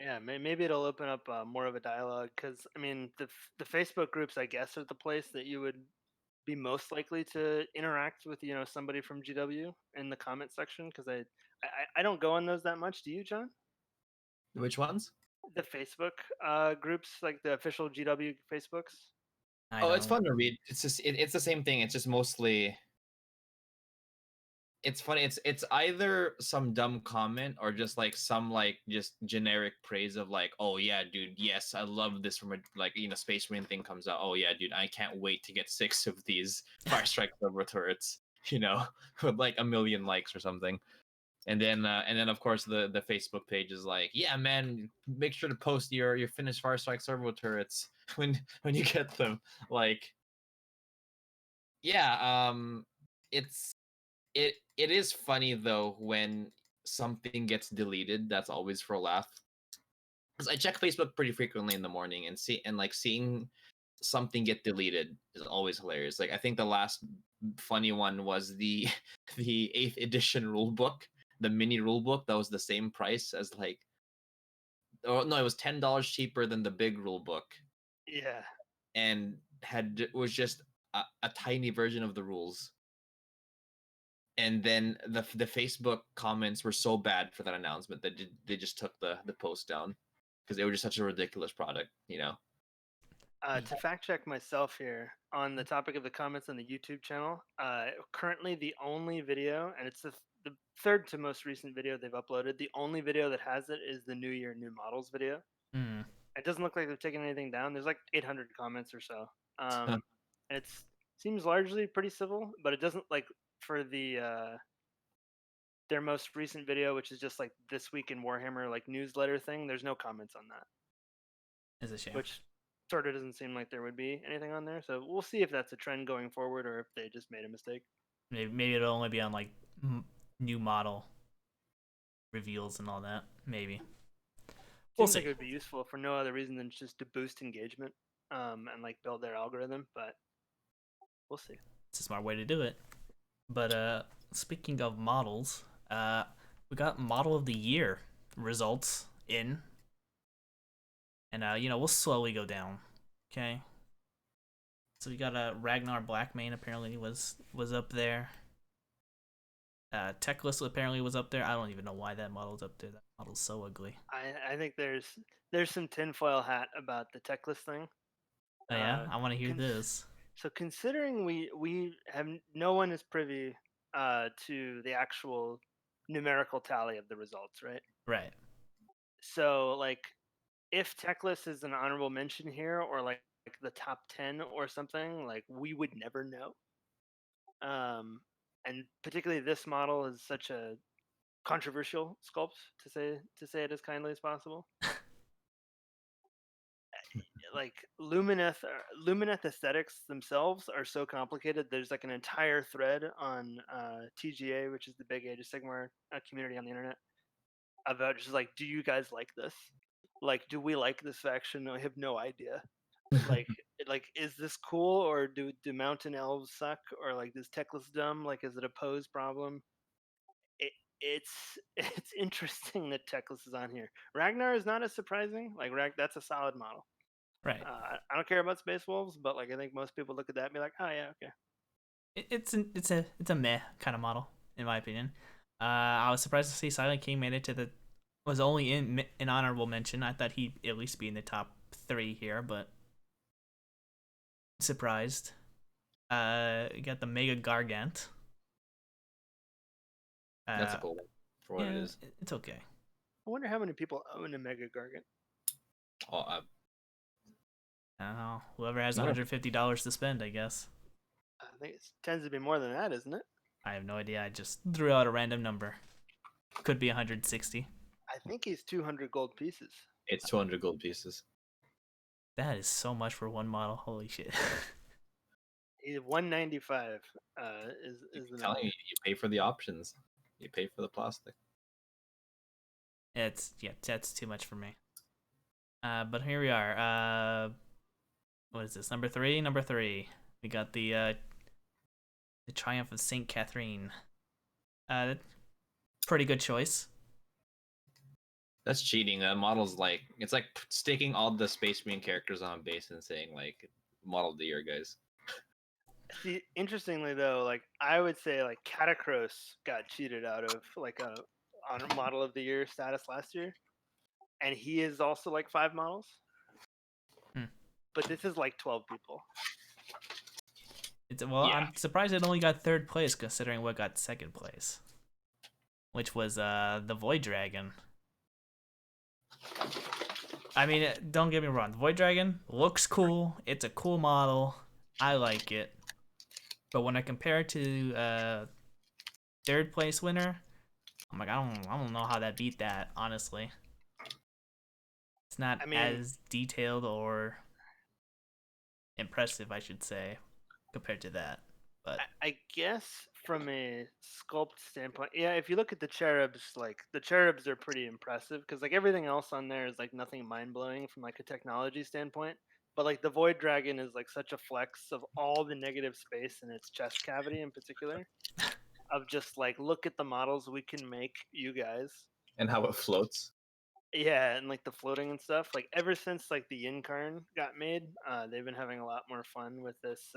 S3: Yeah, maybe it'll open up more of a dialogue because I mean the Facebook groups I guess are the place that you would be most likely to interact with somebody from GW in the comment section because I don't go on those that much. Do you, John?
S2: Which ones?
S3: The Facebook groups, like the official GW Facebooks.
S1: I
S2: Oh, it's
S1: don't.
S2: fun to read. It's just it's the same thing. It's just mostly it's funny. It's either some dumb comment or just like some like just generic praise of like, oh yeah, dude, yes, I love this from a like Space Marine thing comes out. Oh yeah, dude, I can't wait to get 6 of these Fire Strike Turbo turrets. With like a million likes or something. And then of course the Facebook page is like, yeah, man, make sure to post your finished Fire Strike servo turrets when you get them. Like, yeah, it's it is funny though when something gets deleted. That's always for a laugh. Because I check Facebook pretty frequently in the morning and seeing something get deleted is always hilarious. Like I think the last funny one was the the 8th edition rule book, the mini rule book that was the same price as like, oh no, it was $10 cheaper than the big rule book
S3: Yeah,
S2: and was just a tiny version of the rules. And then the Facebook comments were so bad for that announcement that they just took the post down because they were just such a ridiculous product.
S3: to fact check myself here on the topic of the comments on the YouTube channel, currently the only video, and it's the third to most recent video they've uploaded, the only video that has it is the New Year, New Models video.
S1: Hmm.
S3: It doesn't look like they've taken anything down. There's like 800 comments or so. And it seems largely pretty civil, but it doesn't like for their most recent video, which is just like this week in Warhammer like newsletter thing. There's no comments on that,
S1: It's a shame.
S3: which sort of doesn't seem like there would be anything on there. So we'll see if that's a trend going forward or if they just made a mistake.
S1: Maybe it'll only be on like new model reveals and all that. Maybe we'll
S3: Seems like
S1: see.
S3: it would be useful for no other reason than just to boost engagement, and like build their algorithm. But we'll see.
S1: It's a smart way to do it. But speaking of models, we got model of the year results in, and we'll slowly go down Okay. So we got a Ragnar Blackmane apparently was up there. Techless apparently was up there. I don't even know why that model's up there. That model's so ugly.
S3: I think there's some tinfoil hat about the Techless thing.
S1: Oh yeah, I want to hear
S3: Cons-
S1: this.
S3: So considering we have no one is privy to the actual numerical tally of the results, right?
S1: Right.
S3: So like if Techless is an honorable mention here or like the top 10 or something, like we would never know. And particularly this model is such a controversial sculpt to say it as kindly as possible. Like Lumineth aesthetics themselves are so complicated. There's like an entire thread on TGA, which is the big Age of Sigmar community on the internet, about just like, do you guys like this? Like, do we like this faction? I have no idea. Like, is this cool, or do mountain elves suck, or like does Techless dumb? Like, is it a pose problem? It, it's it's interesting that Techless is on here. Ragnar is not as surprising. Like that's a solid model.
S1: Right.
S3: I don't care about Space Wolves, but like I think most people look at that and be like, oh yeah, okay.
S1: It's a meh kind of model in my opinion. I was surprised to see Silent King made it to the was only in an honorable mention. I thought he'd at least be in the top 3 here, but surprised. You got the Mega Gargant.
S2: That's a cool one for what
S1: yeah,
S2: it is.
S1: It's okay.
S3: I wonder how many people own a Mega Gargant.
S2: Oh,
S1: I don't know. Whoever has $150 to spend, I guess.
S3: I think it tends to be more than that, isn't it?
S1: I have no idea. I just threw out a random number. Could be 160.
S3: I think he's 200 gold pieces.
S2: it's 200 gold pieces.
S1: That is so much for one model. Holy shit.
S3: He's 195. Is the
S2: telling you pay for the options. You pay for the plastic.
S1: That's too much for me. But here we are. What is this? Number three. We got the Triumph of Saint Catherine. Pretty good choice.
S2: That's cheating. That model's like it's like sticking all the Space Marine characters on base and saying like model of the year, guys.
S3: See, interestingly though, like I would say like Catacross got cheated out of like a on a model of the year status last year, and he is also like 5 models. But this is like 12 people.
S1: Yeah. I'm surprised it only got 3rd place considering what got 2nd place, which was the Void Dragon. I mean, don't get me wrong. The Void Dragon looks cool. It's a cool model. I like it. But when I compare it to 3rd place winner, I'm like, I don't know how that beat that, honestly. It's not as detailed or impressive, I should say, compared to that. But
S3: I guess from a sculpt standpoint, yeah, if you look at the cherubs, like the cherubs are pretty impressive because like everything else on there is like nothing mind blowing from like a technology standpoint. But like the Void Dragon is like such a flex of all the negative space in its chest cavity in particular. Of just like look at the models we can make, you guys.
S2: And how it floats.
S3: Yeah, and like the floating and stuff. Like ever since like the Incarn got made, they've been having a lot more fun with this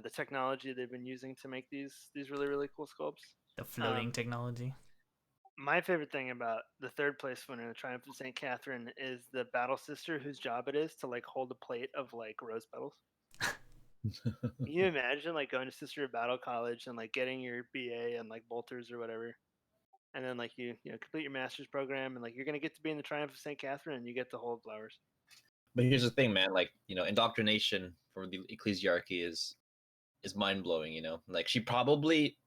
S3: the technology they've been using to make these really cool sculpts.
S1: The floating technology.
S3: My favorite thing about the 3rd place winner, the Triumph of Saint Catherine, is the battle sister whose job it is to like hold a plate of like rose petals. Can you imagine like going to Sister of Battle College and like getting your BA and like bolters or whatever, and then like you complete your master's program and like you're gonna get to be in the Triumph of Saint Catherine and you get to hold flowers.
S2: But here's the thing, man. Like indoctrination for the ecclesiarchy is mind blowing. Like she probably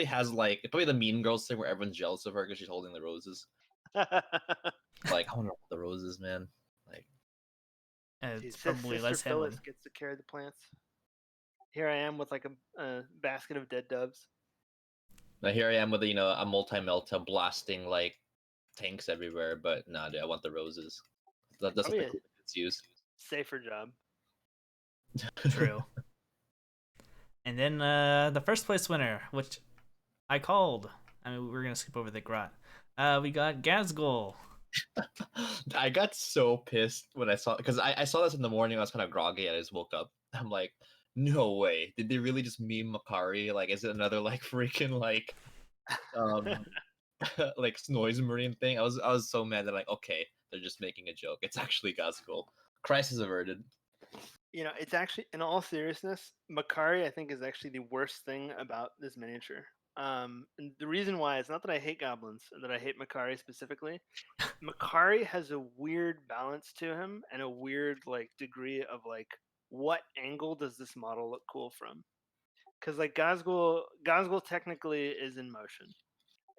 S2: has like it's probably the Mean Girls thing where everyone's jealous of her because she's holding the roses. Like I want to hold the roses, man. Like
S1: it's probably less heavily.
S3: Phyllis gets to carry the plants. Here I am with like a basket of dead doves.
S2: Now here I am with a multi-melta blasting like tanks everywhere, but nah, dude, I want the roses. That's what the it's used.
S3: Safer job.
S1: True. And then the 1st place winner, which I called. I mean, we're gonna skip over the Grot. We got Gazgul.
S2: I got so pissed when I saw because I saw this in the morning. I was kind of groggy. I just woke up. I'm like, no way. Did they really just meme Makari? Like, is it another like freaking like um like noise marine thing? I was so mad that like okay, they're just making a joke. It's actually Gaskell. Crisis averted.
S3: It's actually, in all seriousness, Makari I think is actually the worst thing about this miniature. And the reason why is not that I hate goblins, or that I hate Makari specifically. Makari has a weird balance to him and a weird like degree of like what angle does this model look cool from? Because like Gazgul technically is in motion,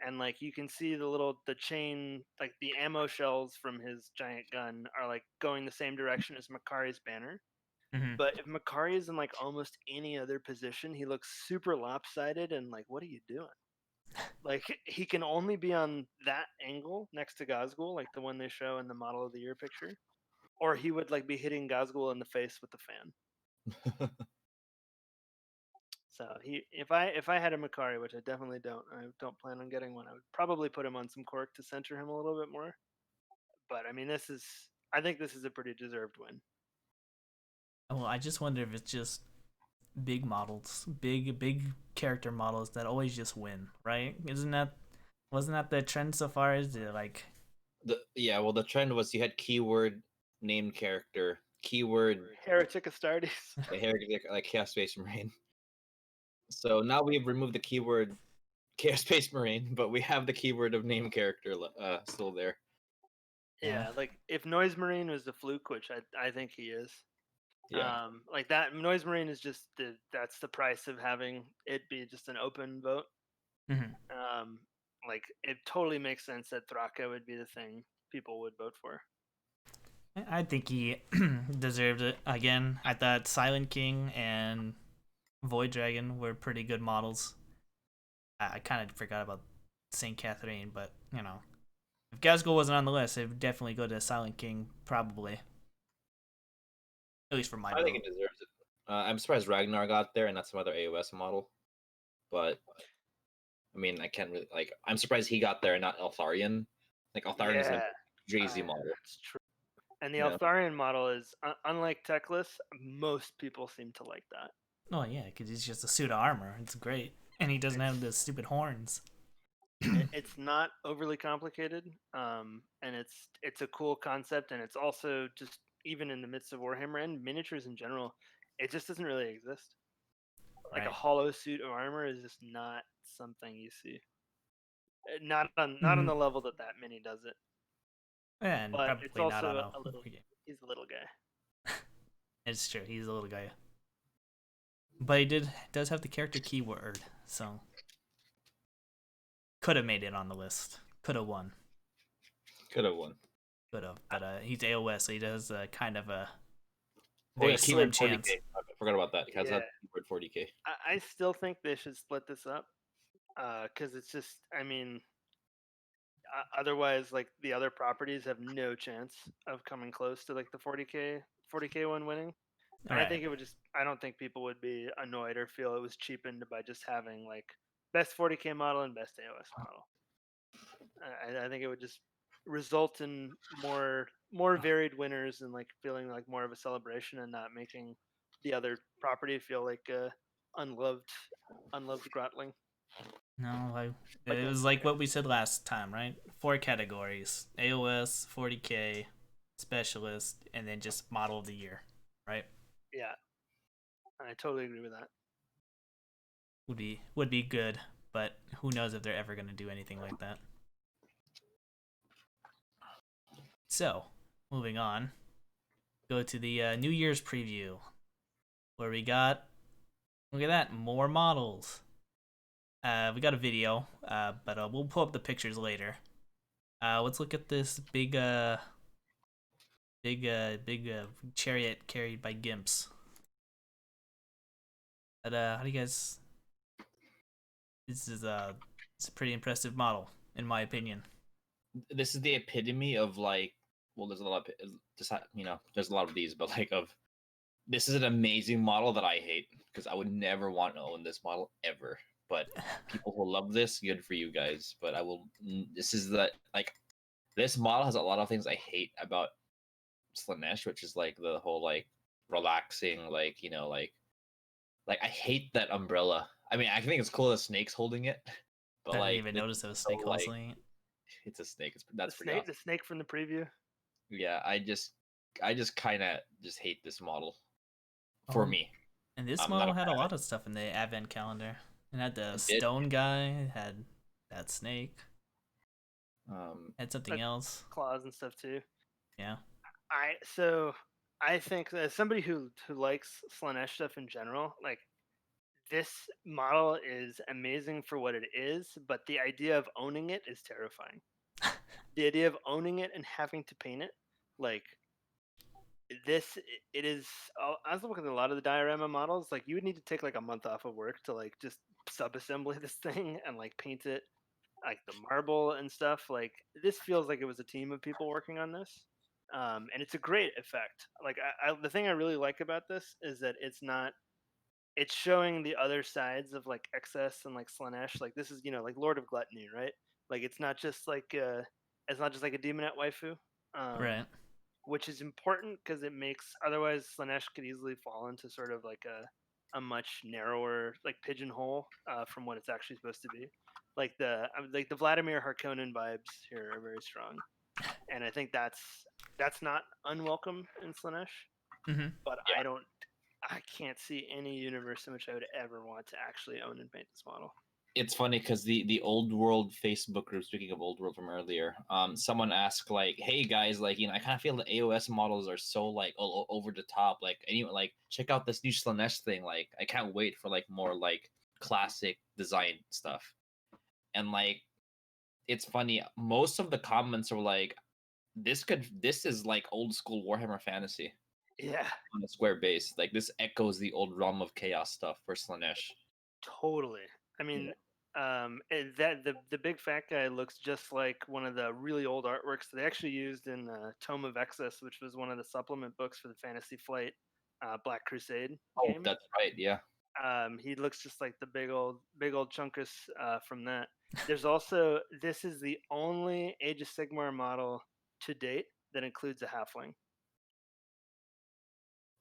S3: and like you can see the chain, like the ammo shells from his giant gun are like going the same direction as Makari's banner.
S1: Hmm.
S3: But if Makari is in like almost any other position, he looks super lopsided and like, what are you doing? Like he can only be on that angle next to Gazgul, like the one they show in the model of the year picture, or he would like be hitting Gazgul in the face with the fan. So if I had a Makari, which I don't plan on getting one, I would probably put him on some cork to center him a little bit more. But I mean, I think this is a pretty deserved win.
S1: Well, I just wonder if it's just big models, big character models that always just win, right? Wasn't that the trend so far? Is it like
S2: Well, the trend was you had keyword named character, keyword
S3: Heretic Astartes.
S2: like Chaos Space Marine. So now we've removed the keyword Chaos Space Marine, but we have the keyword of name character still there.
S3: Yeah, like if Noise Marine was the fluke, which I think he is.
S2: Yeah.
S3: Like that Noise Marine is just that's the price of having it be just an open vote.
S1: Mhm.
S3: Like it totally makes sense that Thraka would be the thing people would vote for.
S1: I think he deserved it. Again, I thought Silent King and Void Dragon were pretty good models. I kind of forgot about Saint Catherine, but if Gazgul wasn't on the list, it would definitely go to Silent King, probably. At least for my
S2: I think
S1: vote.
S2: it deserves it. I'm surprised Ragnar got there and not some other AOS model. But I mean, I can't really like. I'm surprised he got there and not Eltharion. Like Eltharion is a
S3: Yeah,
S2: crazy model.
S3: that's true. And the
S2: Yeah.
S3: Altharian model is unlike Techless. Most people seem to like that.
S1: Oh yeah, because he's just a suit of armor. It's great, and he doesn't have the stupid horns.
S3: It's not overly complicated, and it's a cool concept, and it's also just even in the midst of Warhammer and miniatures in general, it just doesn't really exist. Like a
S1: Right.
S3: hollow suit of armor is just not something you see. Not on
S1: Mm-hmm.
S3: the level that mini does it,
S1: And
S3: but it's
S1: probably not on
S3: also
S1: a
S3: a little.
S1: game.
S3: He's a little guy.
S1: It's true. He's a little guy, but he does have the character keyword, so could have made it on the list. Could have won.
S2: Could have won.
S1: Could have, but he's AOS, so he does kind of a
S2: Oh
S1: very
S2: yeah,
S1: slim
S2: keyword 40k.
S1: chance.
S2: I forgot about that. He has
S3: Yeah,
S2: that keyword 40k.
S3: I still think they should split this up, because it's just. I mean, otherwise, like the other properties have no chance of coming close to like the 40k one winning. And I
S1: Right.
S3: think it would just. I don't think people would be annoyed or feel it was cheapened by just having like best 40k model and best AOS model. I think it would just result in more varied winners and like feeling like more of a celebration and not making the other property feel like unloved unloved grotling.
S1: No,
S3: Like
S1: it was like what we said last time, right? 4 categories: AOS, 40k, specialist, and then just model of the year, right?
S3: yeah, I totally agree with that.
S1: Would be good, but who knows if they're ever gonna do anything like that. So, moving on, go to the New Year's preview, where we got look at that, more models. We got a video, but we'll pull up the pictures later. Let's look at this big chariot carried by gimps. But how do you guys? This is it's a pretty impressive model, in my opinion.
S2: This is the epitome of like. Well, there's a lot of just there's a lot of these, but like of this is an amazing model that I hate because I would never want to own this model ever. But people who love this, good for you guys. But I will. This is the like This model has a lot of things I hate about Slanesh, which is like the whole like relaxing, like like I hate that umbrella. I mean, I think it's cool that Snake's holding it, but
S1: I didn't
S2: like
S1: even
S2: this
S1: notice it was
S2: so,
S1: Snake
S2: like
S1: Hosley.
S2: it's a snake.
S3: The
S2: That's pretty
S3: snake,
S2: awesome.
S3: the snake from the preview.
S2: Yeah, I just kind of just hate this model for me.
S1: And this
S2: I'm not
S1: model
S2: a
S1: had
S2: fan
S1: a
S2: of
S1: lot of stuff in the advent calendar. It had the
S2: it. It did.
S1: stone guy, it had that snake, had something
S3: Like
S1: else.
S3: claws and stuff too.
S1: Yeah.
S3: I think as somebody who likes Slanesh stuff in general, like this model is amazing for what it is, but the idea of owning it is terrifying. The idea of owning it and having to paint it, like it is. I was looking at a lot of the diorama models. Like you would need to take like a month off of work to like just sub-assembly this thing and like paint it, like the marble and stuff. Like this feels like it was a team of people working on this, and it's a great effect. Like the thing I really like about this is that it's not. It's showing the other sides of like excess and like Slanesh. Like this is like Lord of Gluttony, right? Like it's not just like a demonette waifu.
S1: Right.
S3: Which is important because it makes otherwise Slanesh could easily fall into sort of like a much narrower like pigeonhole from what it's actually supposed to be. Like the Vladimir Harkonnen vibes here are very strong, and I think that's not unwelcome in Slanesh.
S1: Mm-hmm.
S3: But
S2: Yeah.
S3: I can't see any universe in which I would ever want to actually own and paint this model.
S2: It's funny because the old world Facebook group, speaking of old world from earlier, someone asked like, hey guys, like I kind of feel the AOS models are so like over the top, like anyone like check out this new Slanesh thing, like I can't wait for like more like classic design stuff. And like it's funny, most of the comments are like, this is like old school Warhammer Fantasy
S3: Yeah,
S2: on a square base, like this echoes the old Realm of Chaos stuff for Slanesh.
S3: totally. I mean, that the big fat guy looks just like one of the really old artworks that they actually used in Tome of Excess, which was one of the supplement books for the Fantasy Flight Black Crusade
S2: Oh,
S3: game.
S2: that's right, yeah.
S3: He looks just like the big old chunkus from that. There's also this is the only Age of Sigmar model to date that includes a halfling.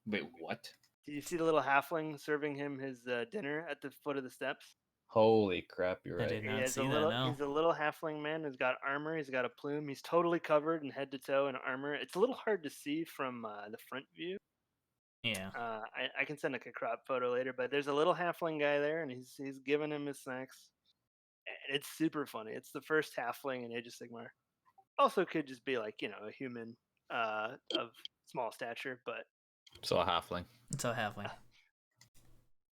S2: Wait, what?
S3: Do you see the little halfling serving him his dinner at the foot of the steps?
S2: Holy crap, you're
S1: I
S2: right.
S1: did not see that, no.
S3: He's a little halfling man who's got armor. He's got a plume. He's totally covered in head to toe in armor. It's a little hard to see from the front view.
S1: Yeah.
S3: I can send like a crop photo later, but there's a little halfling guy there, and he's giving him his snacks. And it's super funny. It's the first halfling in Age of Sigmar. Also, could just be like a human of small stature, but
S2: So a halfling.
S1: It's a halfling.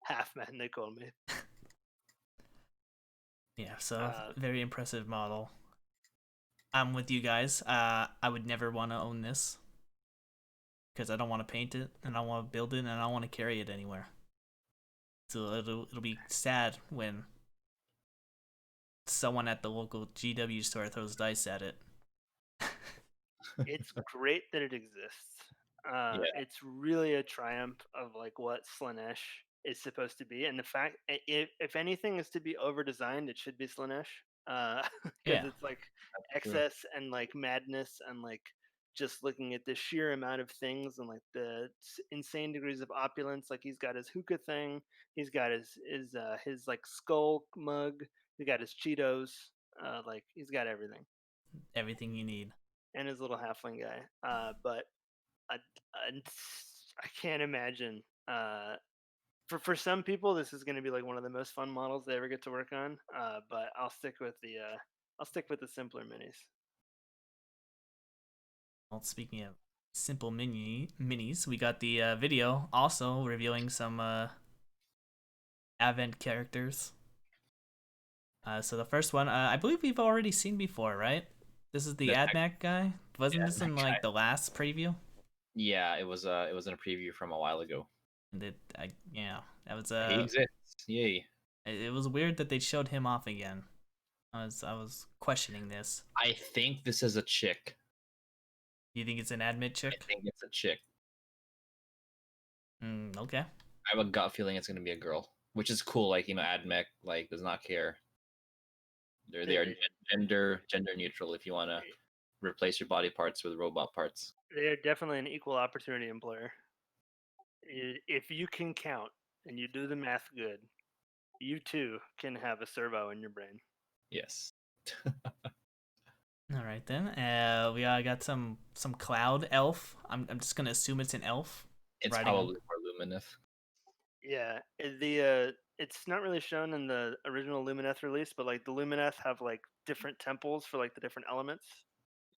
S3: half man they call me.
S1: Yeah, so very impressive model. I'm with you guys. I would never want to own this because I don't want to paint it, and I want to build it, and I don't want to carry it anywhere. So it'll be sad when someone at the local GW store throws dice at it.
S3: It's great that it exists. It's really a triumph of like what Slanesh is supposed to be, and the fact if anything is to be over designed, it should be Slanesh, because
S1: Yeah.
S3: it's like
S2: true.
S3: excess and like madness and like just looking at the sheer amount of things and like the insane degrees of opulence. Like he's got his hookah thing, he's got his like skull mug, he got his Cheetos, like he's got everything,
S1: Everything you need.
S3: and his little halfling guy. But I, I can't imagine. For some people, this is going to be like one of the most fun models they ever get to work on. But I'll stick with the simpler minis.
S1: Well, speaking of simple minis, we got the video also revealing some Advent characters. So the first one, I believe we've already seen before, right? This is the AdMac guy. Wasn't this in like the last preview?
S2: Yeah, it was in a preview from a while ago.
S1: And yeah, that was
S2: He exists. Yay.
S1: It was weird that they showed him off again. I was questioning this.
S2: I think this is a chick.
S1: You think it's an admit chick?
S2: I think it's a chick.
S1: Okay.
S2: I have a gut feeling it's gonna be a girl, which is cool. Like AdMech like does not care. They are gender neutral if you wanna replace your body parts with robot parts.
S3: They're definitely an equal opportunity employer. If you can count and you do the math good, you too can have a servo in your brain.
S2: Yes.
S1: All right then. We got some cloud elf. I'm just gonna assume it's an elf.
S2: It's
S1: riding-
S2: probably more Lumineth.
S3: Yeah, it's not really shown in the original Lumineth release, but like the Lumineth have like different temples for like the different elements.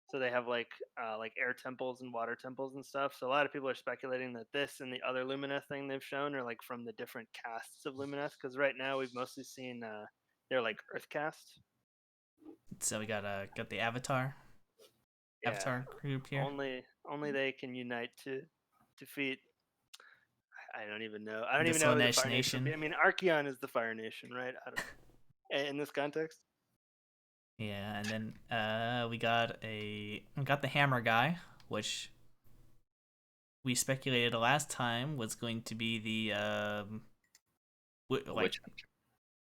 S3: So they have like air temples and water temples and stuff. So a lot of people are speculating that this and the other Lumineth thing they've shown are like from the different casts of Lumineth. Because right now we've mostly seen they're like Earth cast.
S1: So we got the Avatar Avatar group here.
S3: Only they can unite to defeat. I don't even know. I don't
S1: The
S3: even know who the
S1: Slaanesh
S3: Fire Nation would be. I
S1: Nation.
S3: mean, Archeon is the Fire Nation, right? I don't. In this context.
S1: Yeah, and then we got the hammer guy, which we speculated last time was going to be the
S2: Witch Hunter.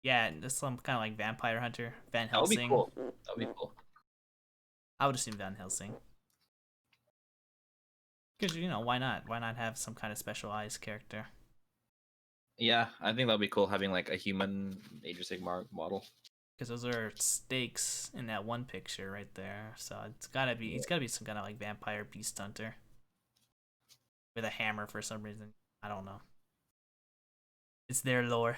S1: yeah, this some kind of like vampire hunter, Van
S2: That would be
S1: Helsing.
S2: cool. That would be cool.
S1: I would assume Van Helsing. Because why not? Why not have some kind of specialized character?
S2: Yeah, I think that would be cool having like a human Age of Sigmar model.
S1: Because those are stakes in that one picture right there. So it's gotta be some kind of like vampire beast hunter with a hammer for some reason. I don't know. It's their lore.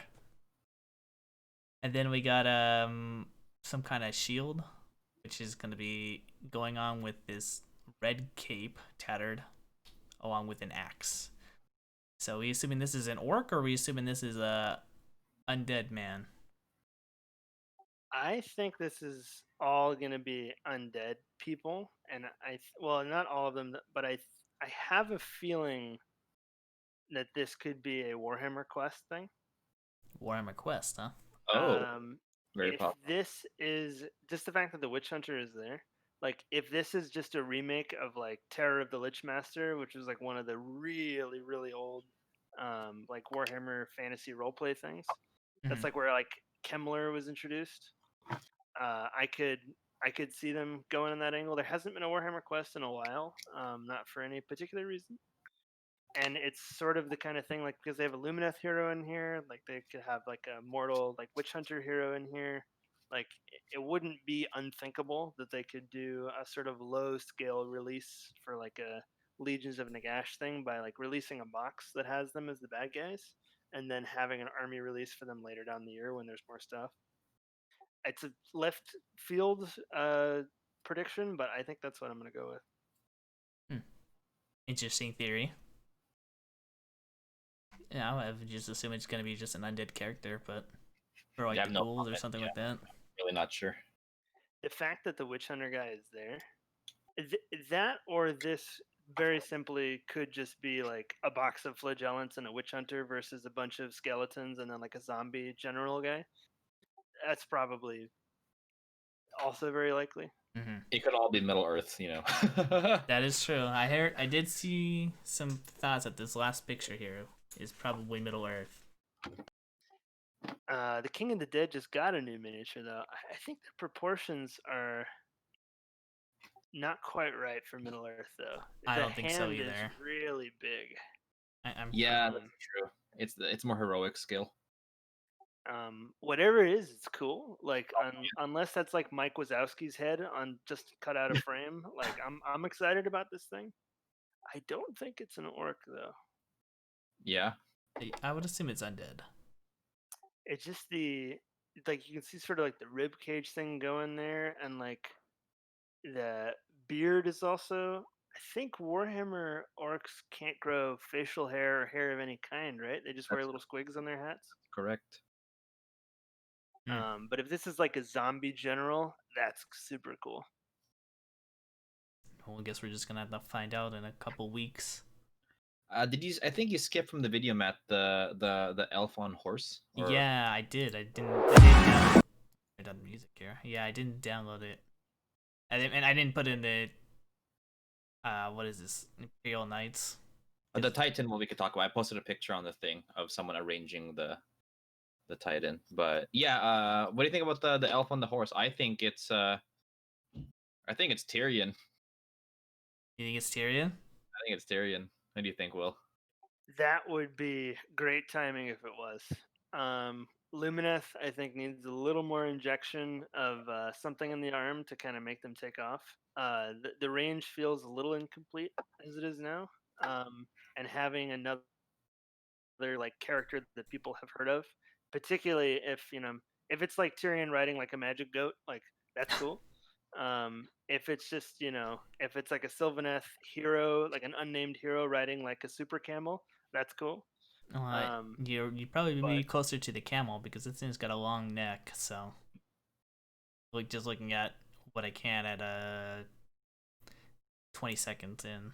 S1: And then we got some kind of shield, which is gonna be going on with this red cape tattered, along with an axe. So we assuming this is an orc, or are we assuming this is a undead man?
S3: I think this is all gonna be undead people, and well, not all of them, but I have a feeling that this could be a Warhammer Quest thing.
S1: Warhammer Quest, huh?
S2: Oh, very
S3: If
S2: popular.
S3: this is just the fact that the Witch Hunter is there, like if this is just a remake of like Terror of the Lich Master, which was like one of the really really old like Warhammer fantasy roleplay things. That's like where like Kemmler was introduced. I could see them going in that angle. There hasn't been a Warhammer Quest in a while, not for any particular reason. And it's sort of the kind of thing like because they have a Lumineth hero in here, like they could have like a mortal like Witch Hunter hero in here. Like it wouldn't be unthinkable that they could do a sort of low scale release for like a Legions of Nagash thing by like releasing a box that has them as the bad guys and then having an army release for them later down the year when there's more stuff. It's a left field prediction, but I think that's what I'm going to go with.
S1: Interesting theory. Yeah, I would just assume it's gonna be just an undead character, but or like the ghouls or something like that.
S2: Really not sure.
S3: The fact that the Witch Hunter guy is there, that or this very simply could just be like a box of flagellants and a Witch Hunter versus a bunch of skeletons and then like a zombie general guy. That's probably also very likely.
S1: Mm-hmm.
S2: It could all be Middle Earth,
S1: That is true. I did see some thoughts that this last picture here is probably Middle Earth.
S3: The King of the Dead just got a new miniature though. I think the proportions are not quite right for Middle Earth though.
S1: I don't think so either.
S3: The hand is really big.
S2: Yeah, that's true. It's more heroic skill.
S3: Whatever it is, it's cool. Like unless that's like Mike Wazowski's head on just cut out of frame. Like I'm excited about this thing. I don't think it's an orc though.
S2: Yeah.
S1: I would assume it's undead.
S3: It's just you can see sort of like the rib cage thing going there, and like the beard is also. I think Warhammer orcs can't grow facial hair or hair of any kind, right? They just wear little squigs on their hats.
S2: Correct.
S3: But if this is like a zombie general, that's super cool.
S1: Well, I guess we're just gonna have to find out in a couple weeks.
S2: I think you skipped from the video, Matt, the elf on horse?
S1: Or... Yeah, I did. I didn't download it on music here. Yeah, I didn't download it. And I didn't put in the what is this? Imperial Knights.
S2: The Titan one we could talk about. I posted a picture on the thing of someone arranging the Titan. But yeah, what do you think about the elf on the horse? I think it's I think it's Tyrion.
S1: You think it's Tyrion?
S2: I think it's Tyrion. What do you think, Will?
S3: That would be great timing if it was. Lumineth, I think, needs a little more injection of something in the arm to kind of make them take off. The range feels a little incomplete as it is now, and having another like character that people have heard of, particularly if it's like Tyrion riding like a magic goat, like that's cool. If it's just if it's like a Sylvaneth hero, like an unnamed hero riding like a super camel, that's cool.
S1: You probably
S3: But
S1: be closer to the camel because this thing's got a long neck. So, like just looking at what I can at 20 seconds in.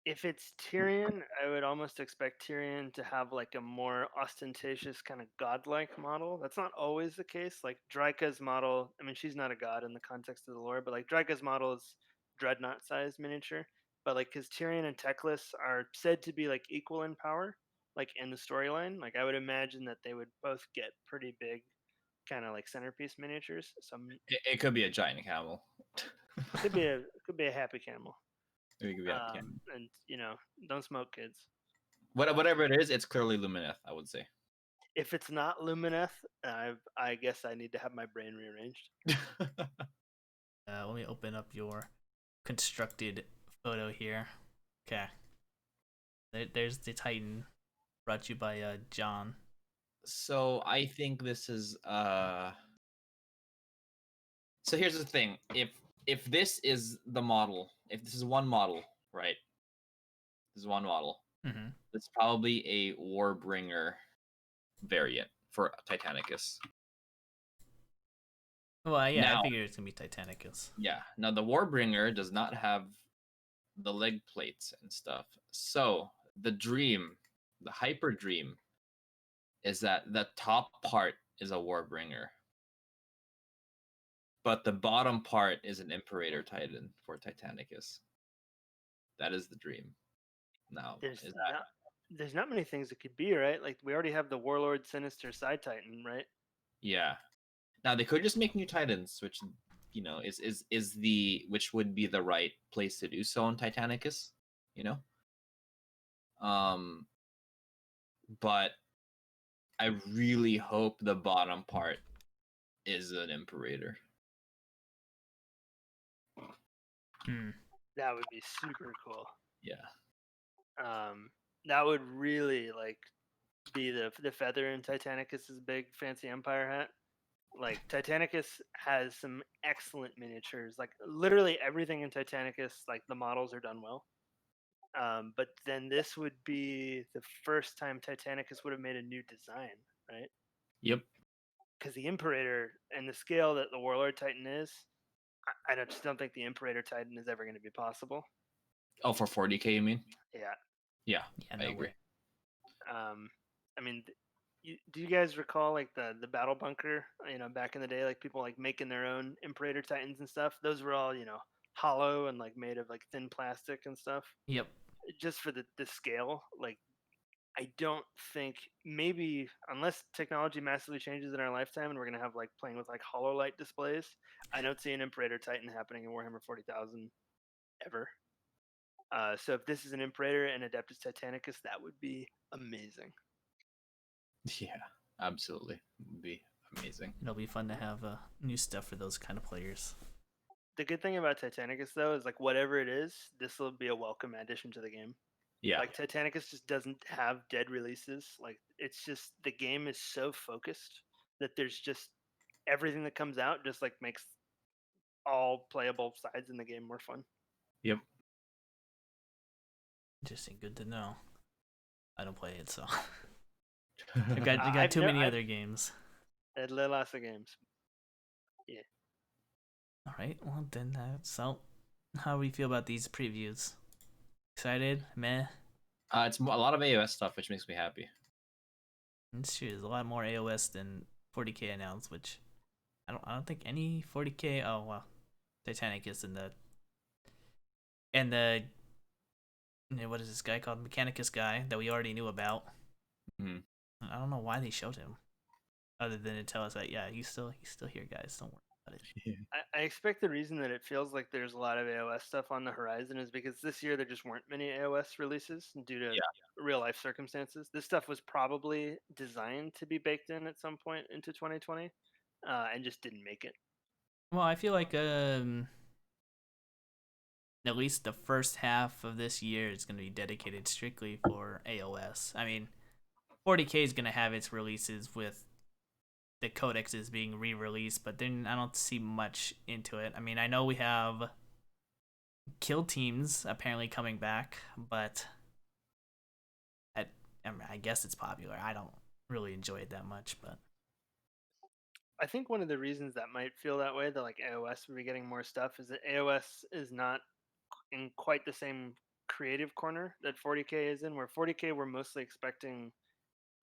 S3: if it's Tyrion, I would almost expect Tyrion to have like a more ostentatious kind of godlike model. That's not always the case. Like Draika's model, I mean, she's not a god in the context of the lore, but like Draika's model is dreadnought sized miniature. But like, because Tyrion and Teclis are said to be like equal in power, like in the storyline, like I would imagine that they would both get pretty big, kind of like centerpiece miniatures. Some
S2: It could be a giant camel.
S3: could be a happy camel.
S2: It could be a camel.
S3: And don't smoke, kids.
S2: Whatever it is, it's clearly Lumineth, I would say.
S3: If it's not Lumineth, I guess I need to have my brain rearranged.
S1: Let me open up your constructed photo here. Okay. There's the Titan, brought to you by John.
S2: So I think this is So here's the thing: if this is the model, if this is one model, right? This is one model.
S1: Mm-hmm.
S2: It's probably a Warbringer variant for Titanicus.
S1: Well, yeah,
S2: Now,
S1: I figured it's gonna be Titanicus.
S2: Yeah. Now the Warbringer does not have the leg plates and stuff. So the dream, the hyper dream, is that the top part is a Warbringer, but the bottom part is an Imperator Titan for Titanicus. That is the dream. Now,
S3: There's not many things it could be, right? Like we already have the Warlord Sinister Side Titan, right?
S2: Yeah. Now they could just make new Titans, which is the which would be the right place to do so on Titanicus, But I really hope the bottom part is an Imperator.
S3: That would be super cool.
S2: Yeah.
S3: That would really like be the feather in Titanicus's big fancy Empire hat. Like Titanicus has some excellent miniatures. Like literally everything in Titanicus, like the models are done well. But then this would be the first time Titanicus would have made a new design, right?
S2: Yep.
S3: Because the Imperator and the scale that the Warlord Titan is, I just don't think the Imperator Titan is ever going to be possible.
S2: Oh, for 40K, you mean?
S3: Yeah.
S2: Yeah,
S1: no
S2: I agree.
S1: Way.
S3: I mean, do you guys recall like the battle bunker? Back in the day, like people like making their own Imperator Titans and stuff. Those were all hollow and like made of like thin plastic and stuff.
S1: Yep.
S3: Just for the scale, like I don't think maybe unless technology massively changes in our lifetime and we're gonna have like playing with like HoloLight displays, I don't see an Imperator Titan happening in Warhammer 40,000 ever. So if this is an Imperator and Adeptus Titanicus, that would be amazing.
S2: Yeah, absolutely. It would be amazing.
S1: It'll be fun to have new stuff for those kind of players.
S3: The good thing about Titanicus though is like whatever it is, this will be a welcome addition to the game.
S2: Yeah.
S3: Like Titanicus just doesn't have dead releases. Like it's just the game is so focused that there's just everything that comes out just like makes all playable sides in the game more fun.
S2: Yep.
S1: Interesting. Good to know. I don't play it, so I got too many other games.
S3: Lots of games. Yeah.
S1: All right. Well, then so how do we feel about these previews? Excited? Meh?
S2: It's a lot of AOS stuff, which makes me happy.
S1: It's true. There's a lot more AOS than 40K announced, which I don't think any 40K. Oh well, Titanicus and the what is this guy called, Mechanicus guy that we already knew about. I don't know why they showed him, other than to tell us that he's still here, guys. Don't worry
S3: I expect the reason that it feels like there's a lot of AOS stuff on the horizon is because this year there just weren't many AOS releases due to real life circumstances. This stuff was probably designed to be baked in at some point into 2020, and just didn't make it.
S1: Well, I feel like at least the first half of this year is going to be dedicated strictly for AOS. I mean, 40K is going to have its releases with the codexes being re-released, but then I don't see much into it. I mean, I know we have kill teams apparently coming back, but I guess it's popular. I don't really enjoy it that much, but
S3: I think one of the reasons that might feel that way, that like AOS would be getting more stuff, is that AOS is not in quite the same creative corner that 40K is in, where 40K we're mostly expecting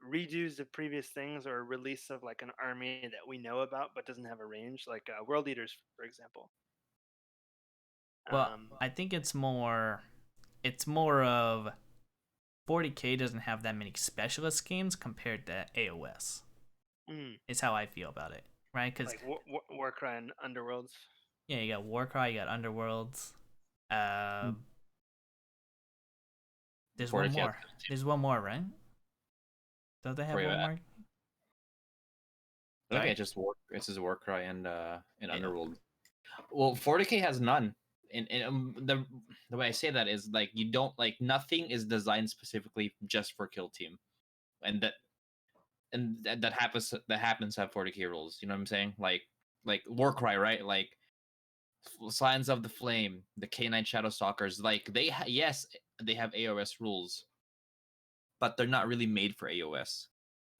S3: redos of previous things or a release of like an army that we know about but doesn't have a range, like World Eaters, for example.
S1: well, I think it's more of 40K doesn't have that many specialist games compared to AOS. Is how I feel about it, right? Because
S3: like Warcry and Underworlds.
S1: Yeah, you got Warcry, you got Underworlds. There's one more. There's one more, right? Don't they have one more?
S2: I think it's just Warcry and Underworld. Well, 40K has none. And the way I say that is like you don't like nothing is designed specifically just for kill team, and that happens to have 40K rules. You know what I'm saying? Like Warcry, right? Like Signs of the Flame, the K9 Shadow Stalkers. Like yes, they have AOS rules, but they're not really made for AOS.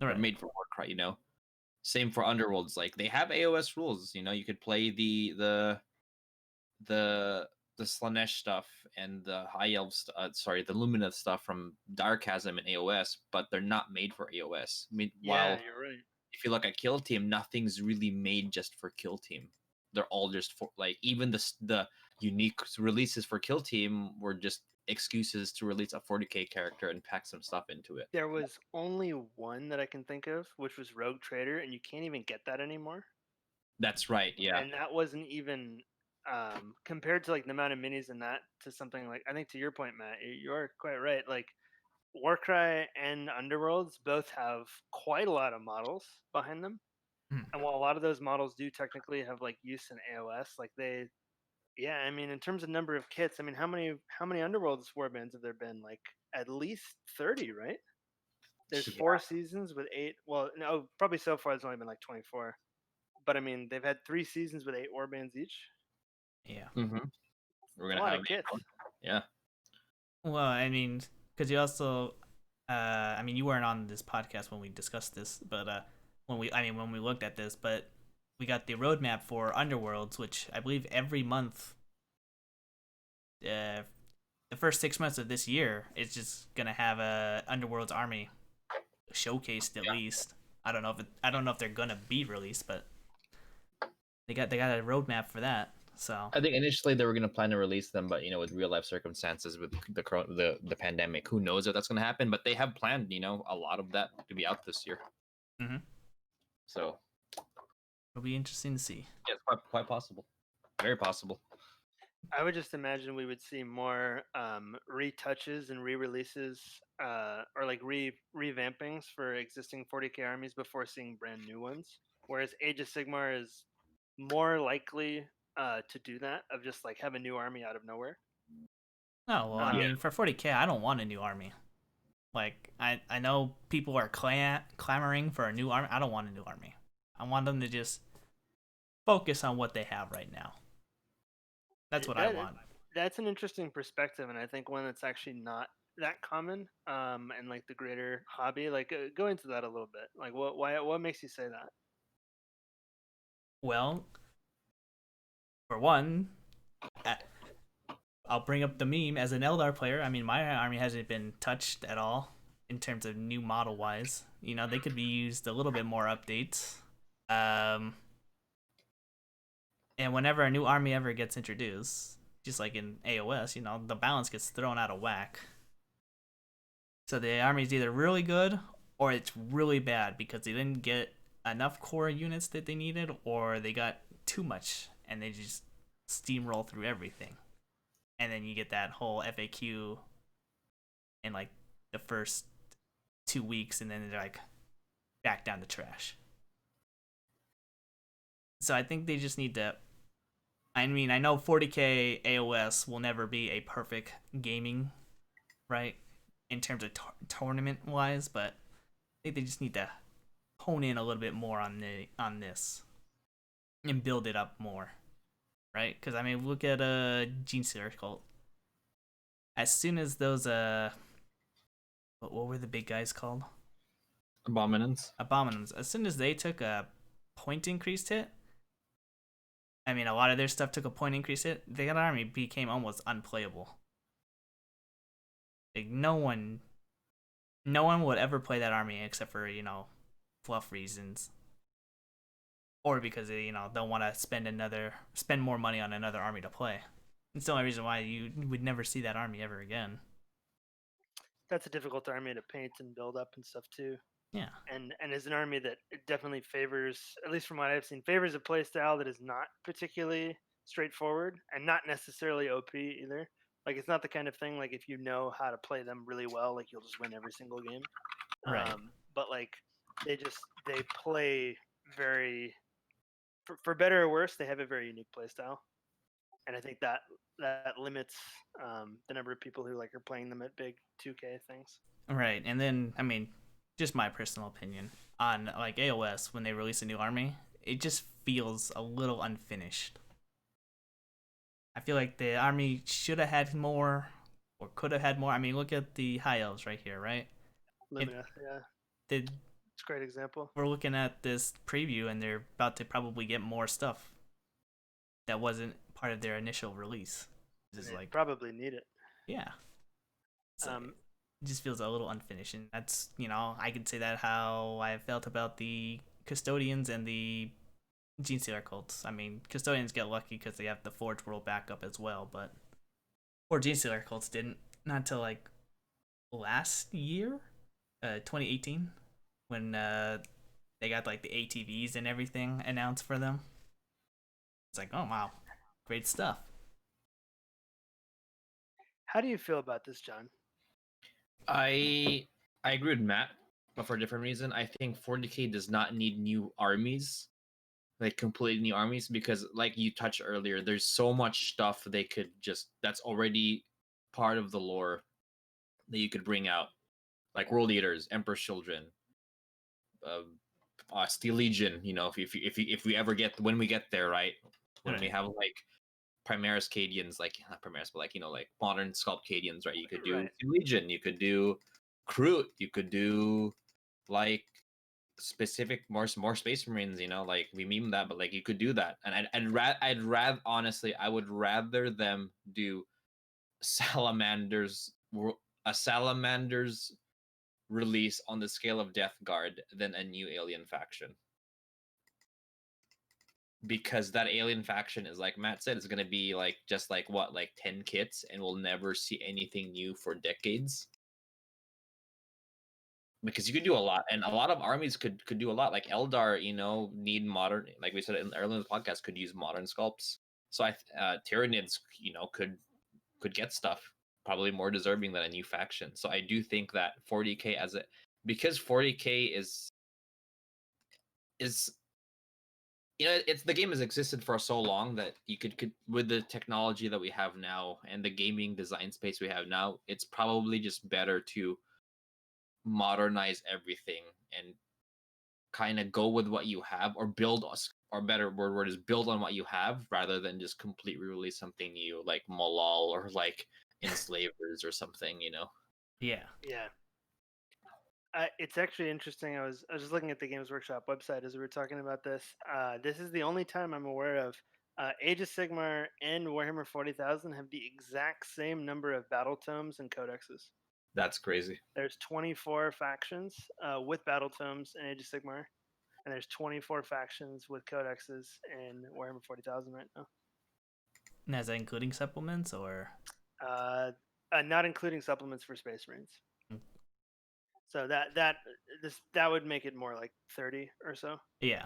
S2: They're made for Warcry. You know. Same for Underworlds. Like they have AOS rules. You know, you could play the Slanesh stuff and the High Elf, the Lumineth stuff from Darkchasm and AOS, but they're not made for AOS. I mean,
S3: Yeah, you're right.
S2: If you look at Kill Team, nothing's really made just for Kill Team. They're all just for like even the unique releases for Kill Team were just excuses to release a 40K character and pack some stuff into it.
S3: There was only one that I can think of, which was Rogue Trader, and you can't even get that anymore.
S2: That's right, yeah.
S3: And that wasn't even compared to like the amount of minis in that to something like, I think to your point, Matt, you're quite right. Like Warcry and Underworlds both have quite a lot of models behind them. And while a lot of those models do technically have like use in AOS, like I mean, in terms of number of kits, I mean, how many Underworlds warbands have there been? Like at least 30, right? There's 4 seasons with 8. Well, no, probably so far it's only been like 24. But I mean, they've had 3 seasons with 8 warbands each.
S1: Yeah.
S2: We're gonna
S3: a lot
S2: have
S3: of kits.
S2: Yeah.
S1: Well, I mean, because you also, I mean, you weren't on this podcast when we discussed this, but when we looked at this, but we got the roadmap for Underworlds, which I believe every month, the first 6 months of this year, is just gonna have a Underworlds army showcased at least. I don't know if they're gonna be released, but they got a roadmap for that. So
S2: I think initially they were going to plan to release them, but with real life circumstances with the pandemic, who knows if that's going to happen? But they have planned, a lot of that to be out this year. So
S1: it'll be interesting to see.
S2: Yeah, it's quite possible, very possible.
S3: I would just imagine we would see more retouches and re-releases, or like revampings for existing 40K armies before seeing brand new ones. Whereas Age of Sigmar is more likely to do that, of just like have a new army out of nowhere.
S1: Oh well, I mean, for 40K, I don't want a new army. Like I know people are clamoring for a new army. I don't want a new army. I want them to just focus on what they have right now. That's what I want.
S3: That's an interesting perspective, and I think one that's actually not that common, and like the greater hobby. Like, go into that a little bit. Like, what makes you say that?
S1: Well, for one, I'll bring up the meme as an Eldar player. I mean, my army hasn't been touched at all in terms of new model wise. They could be used a little bit more updates. And whenever a new army ever gets introduced, just like in AOS, the balance gets thrown out of whack. So the army is either really good or it's really bad because they didn't get enough core units that they needed, or they got too much, and they just steamroll through everything, and then you get that whole FAQ in like the first 2 weeks, and then they're like back down to trash. So I think they just need to. I mean, I know 40k AOS will never be a perfect gaming, right, in terms of tournament wise, but I think they just need to hone in a little bit more on this and build it up more, right? Because I mean, look at Gene Stealer Cult. As soon as those what were the big guys called? Abominants. As soon as they took a point increased hit, I mean, a lot of their stuff took a point increase hit. That army became almost unplayable. Like no one would ever play that army except for fluff reasons, or because they don't want to spend more money on another army to play. It's the only reason why you would never see that army ever again.
S3: That's a difficult army to paint and build up and stuff too.
S1: Yeah.
S3: And is an army that it definitely favors, at least from what I've seen, favors a play style that is not particularly straightforward and not necessarily OP either. Like it's not the kind of thing like if you know how to play them really well, like you'll just win every single game.
S1: Right.
S3: But like they play very, for better or worse, they have a very unique play style, and I think that limits the number of people who like are playing them at big 2K things.
S1: Right, and then I mean, just my personal opinion on like AOS when they release a new army, it just feels a little unfinished. I feel like the army should have had more, or could have had more. I mean, look at the High Elves right here, right?
S3: Lumina, yeah.
S1: It's
S3: a great example.
S1: We're looking at this preview, and they're about to probably get more stuff that wasn't part of their initial release.
S3: Just like probably need it.
S1: Yeah. So it just feels a little unfinished, and that's I could say that how I felt about the Custodians and the Gene Stealer cults. I mean, Custodians get lucky because they have the Forge World backup as well, or Gene Stealer cults didn't. Not until like last year, 2018, when they got like the ATVs and everything announced for them. It's like, oh wow, great stuff.
S3: How do you feel about this, John?
S2: I agree with Matt, but for a different reason. I think 40k does not need new armies, like completely new armies, because like you touched earlier, there's so much stuff they could that's already part of the lore that you could bring out, like World Eaters, Emperor's Children, Steel Legion. If we ever get, when we get there, right, when we have like Primaris Cadians, like not Primaris, but like like modern sculpt Cadians, right? You could do Legion, you could do Kroot, you could do like specific more Space Marines, like we meme that, but like you could do that, and I'd rather honestly, I would rather them do a Salamander's release on the scale of Death Guard than a new alien faction. Because that alien faction is, like Matt said, it's going to be like just like 10 kits, and we'll never see anything new for decades. Because you could do a lot, and a lot of armies could do a lot. Like Eldar, need modern, like we said earlier in the podcast, could use modern sculpts. So Tyranids, could get stuff probably more deserving than a new faction. So I do think that 40k because 40k is it's the game has existed for so long that you could with the technology that we have now and the gaming design space we have now, it's probably just better to modernize everything and kind of go with what you have, or build us, or better word is build on what you have, rather than just completely release something new like Malal or like Enslavers or something.
S1: Yeah.
S3: It's actually interesting. I was just looking at the Games Workshop website as we were talking about this. This is the only time I'm aware of Age of Sigmar and Warhammer 40,000 have the exact same number of battle tomes and codexes.
S2: That's crazy.
S3: There's 24 factions with battle tomes in Age of Sigmar, and there's 24 factions with codexes in Warhammer 40,000 right now.
S1: And is that including supplements or?
S3: Not including supplements for Space Marines. So that would make it more like 30 or so.
S1: Yeah.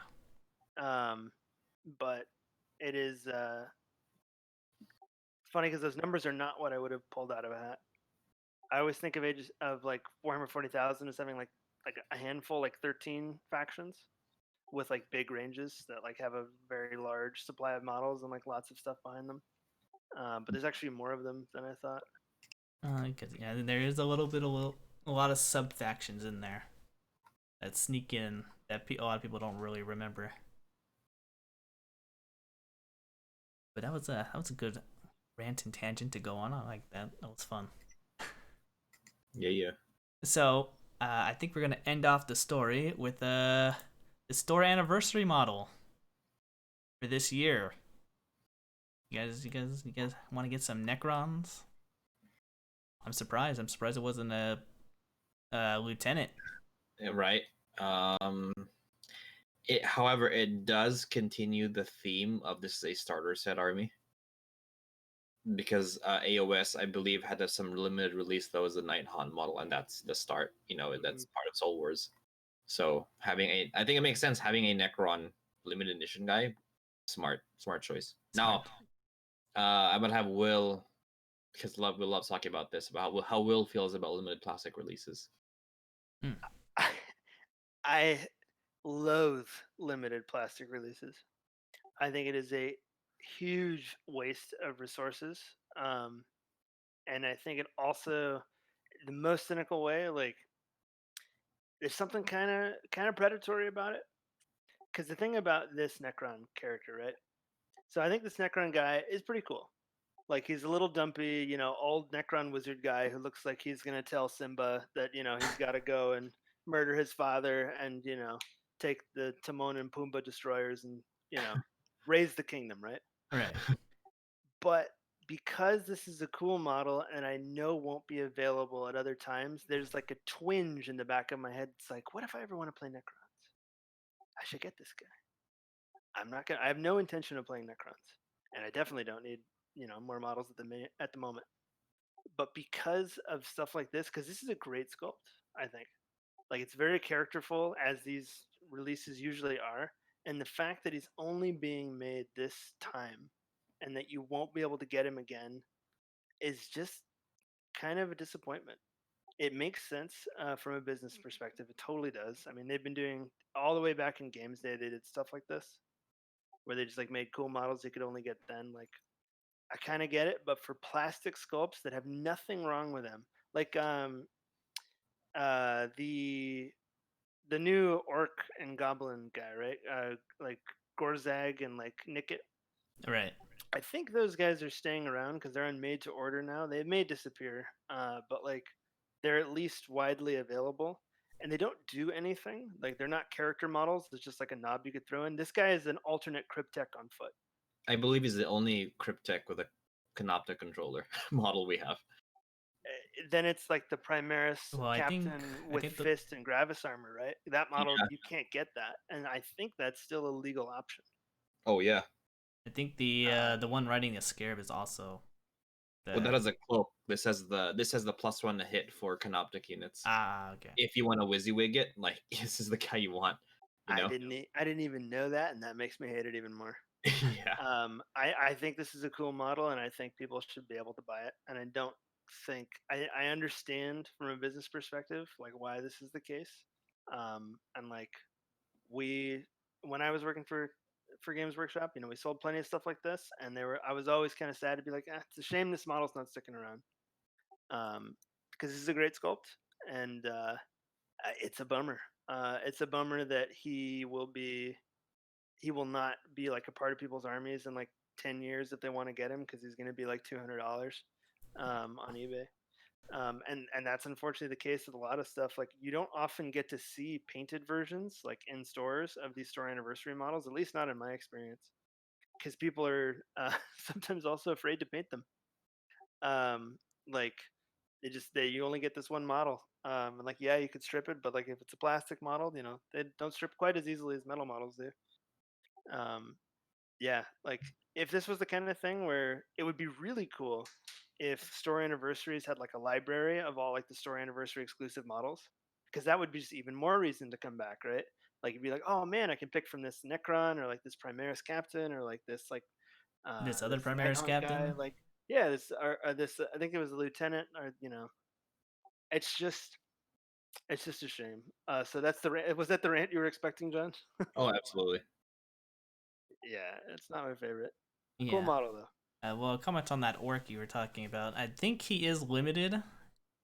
S3: But It is funny because those numbers are not what I would have pulled out of a hat. I always think of Ages of like 440,000 as having like a handful, like 13 factions with like big ranges that like have a very large supply of models and like lots of stuff behind them. But there's actually more of them than I thought.
S1: Because yeah, there is a little bit of a lot of sub factions in there that sneak in that a lot of people don't really remember. But that was a good rant and tangent to go on. I like that. That was fun.
S2: Yeah.
S1: So I think we're gonna end off the story with the store anniversary model for this year. You guys want to get some Necrons? I'm surprised. I'm surprised it wasn't a lieutenant.
S2: Right. However, it does continue the theme of this is a starter set army. Because AOS, I believe, had some limited release that was the Night Haunt model, and that's the start. That's part of Soul Wars. So I think it makes sense having a Necron limited edition guy. Smart choice.
S1: Smart.
S2: Now, I'm gonna have Will, because Will loves talking about this, about how Will feels about limited plastic releases.
S3: I loathe limited plastic releases. I think it is a huge waste of resources. And I think it also, the most cynical way, like there's something kind of predatory about it. Because the thing about this Necron character, right? So I think this Necron guy is pretty cool. Like he's a little dumpy, old Necron wizard guy who looks like he's gonna tell Simba that he's got to go and murder his father and take the Timon and Pumbaa destroyers and raise the kingdom, right?
S1: Right.
S3: But because this is a cool model and I know won't be available at other times, there's like a twinge in the back of my head. It's like, what if I ever want to play Necrons? I should get this guy. I have no intention of playing Necrons, and I definitely don't need more models at the moment. But because of stuff like this, because this is a great sculpt, I think. Like it's very characterful, as these releases usually are, and the fact that he's only being made this time, and that you won't be able to get him again, is just kind of a disappointment. It makes sense from a business perspective. It totally does. I mean, they've been doing all the way back in Games Day. They did stuff like this, where they just like made cool models you could only get then. Like I kind of get it, but for plastic sculpts that have nothing wrong with them, like the new orc and goblin guy, right? Like Gorzag and like Nicket.
S1: Right.
S3: I think those guys are staying around because they're on made to order now. They may disappear, but like they're at least widely available, and they don't do anything. Like they're not character models. It's just like a knob you could throw in. This guy is an alternate Cryptek on foot.
S2: I believe he's the only Cryptek with a Canopta controller model we have.
S3: Then it's like the Primaris
S1: Well,
S3: Captain with
S1: think
S3: fist and Gravis armor, right? That model, you can't get that, and I think that's still a legal option.
S2: Oh yeah.
S1: I think the one riding the Scarab is also.
S2: Well, that has a cloak. This has the +1 to hit for Canoptic units.
S1: Okay.
S2: If you want to WYSIWYG it, like this is the guy you want.
S3: I didn't even know that, and that makes me hate it even more.
S2: Yeah.
S3: I think this is a cool model, and I think people should be able to buy it. And I don't think I understand from a business perspective like why this is the case. And like when I was working for Games Workshop, we sold plenty of stuff like this, and I was always kind of sad to be like, it's a shame this model's not sticking around, because this is a great sculpt, and it's a bummer. It's a bummer that he will not be like a part of people's armies in like 10 years if they want to get him, because he's going to be like $200 on eBay. And that's unfortunately the case with a lot of stuff. Like you don't often get to see painted versions like in stores of these store anniversary models, at least not in my experience, because people are sometimes also afraid to paint them. Like you only get this one model, and like yeah, you could strip it, but like if it's a plastic model, they don't strip quite as easily as metal models do. Yeah, like if this was the kind of thing where it would be really cool if store anniversaries had like a library of all like the store anniversary exclusive models, because that would be just even more reason to come back, right? Like you'd be like, oh man, I can pick from this Necron or like this Primaris captain or like this
S1: This other
S3: this
S1: Primaris
S3: Nighthawk guy.
S1: captain.
S3: Like yeah, this or this I think it was a lieutenant or it's just a shame. So that's the rant. Was that the rant you were expecting, John?
S2: Oh, absolutely.
S3: Yeah, it's not my favorite. Cool
S1: Yeah.
S3: model though.
S1: Well, comment on that orc you were talking about. I think he is limited.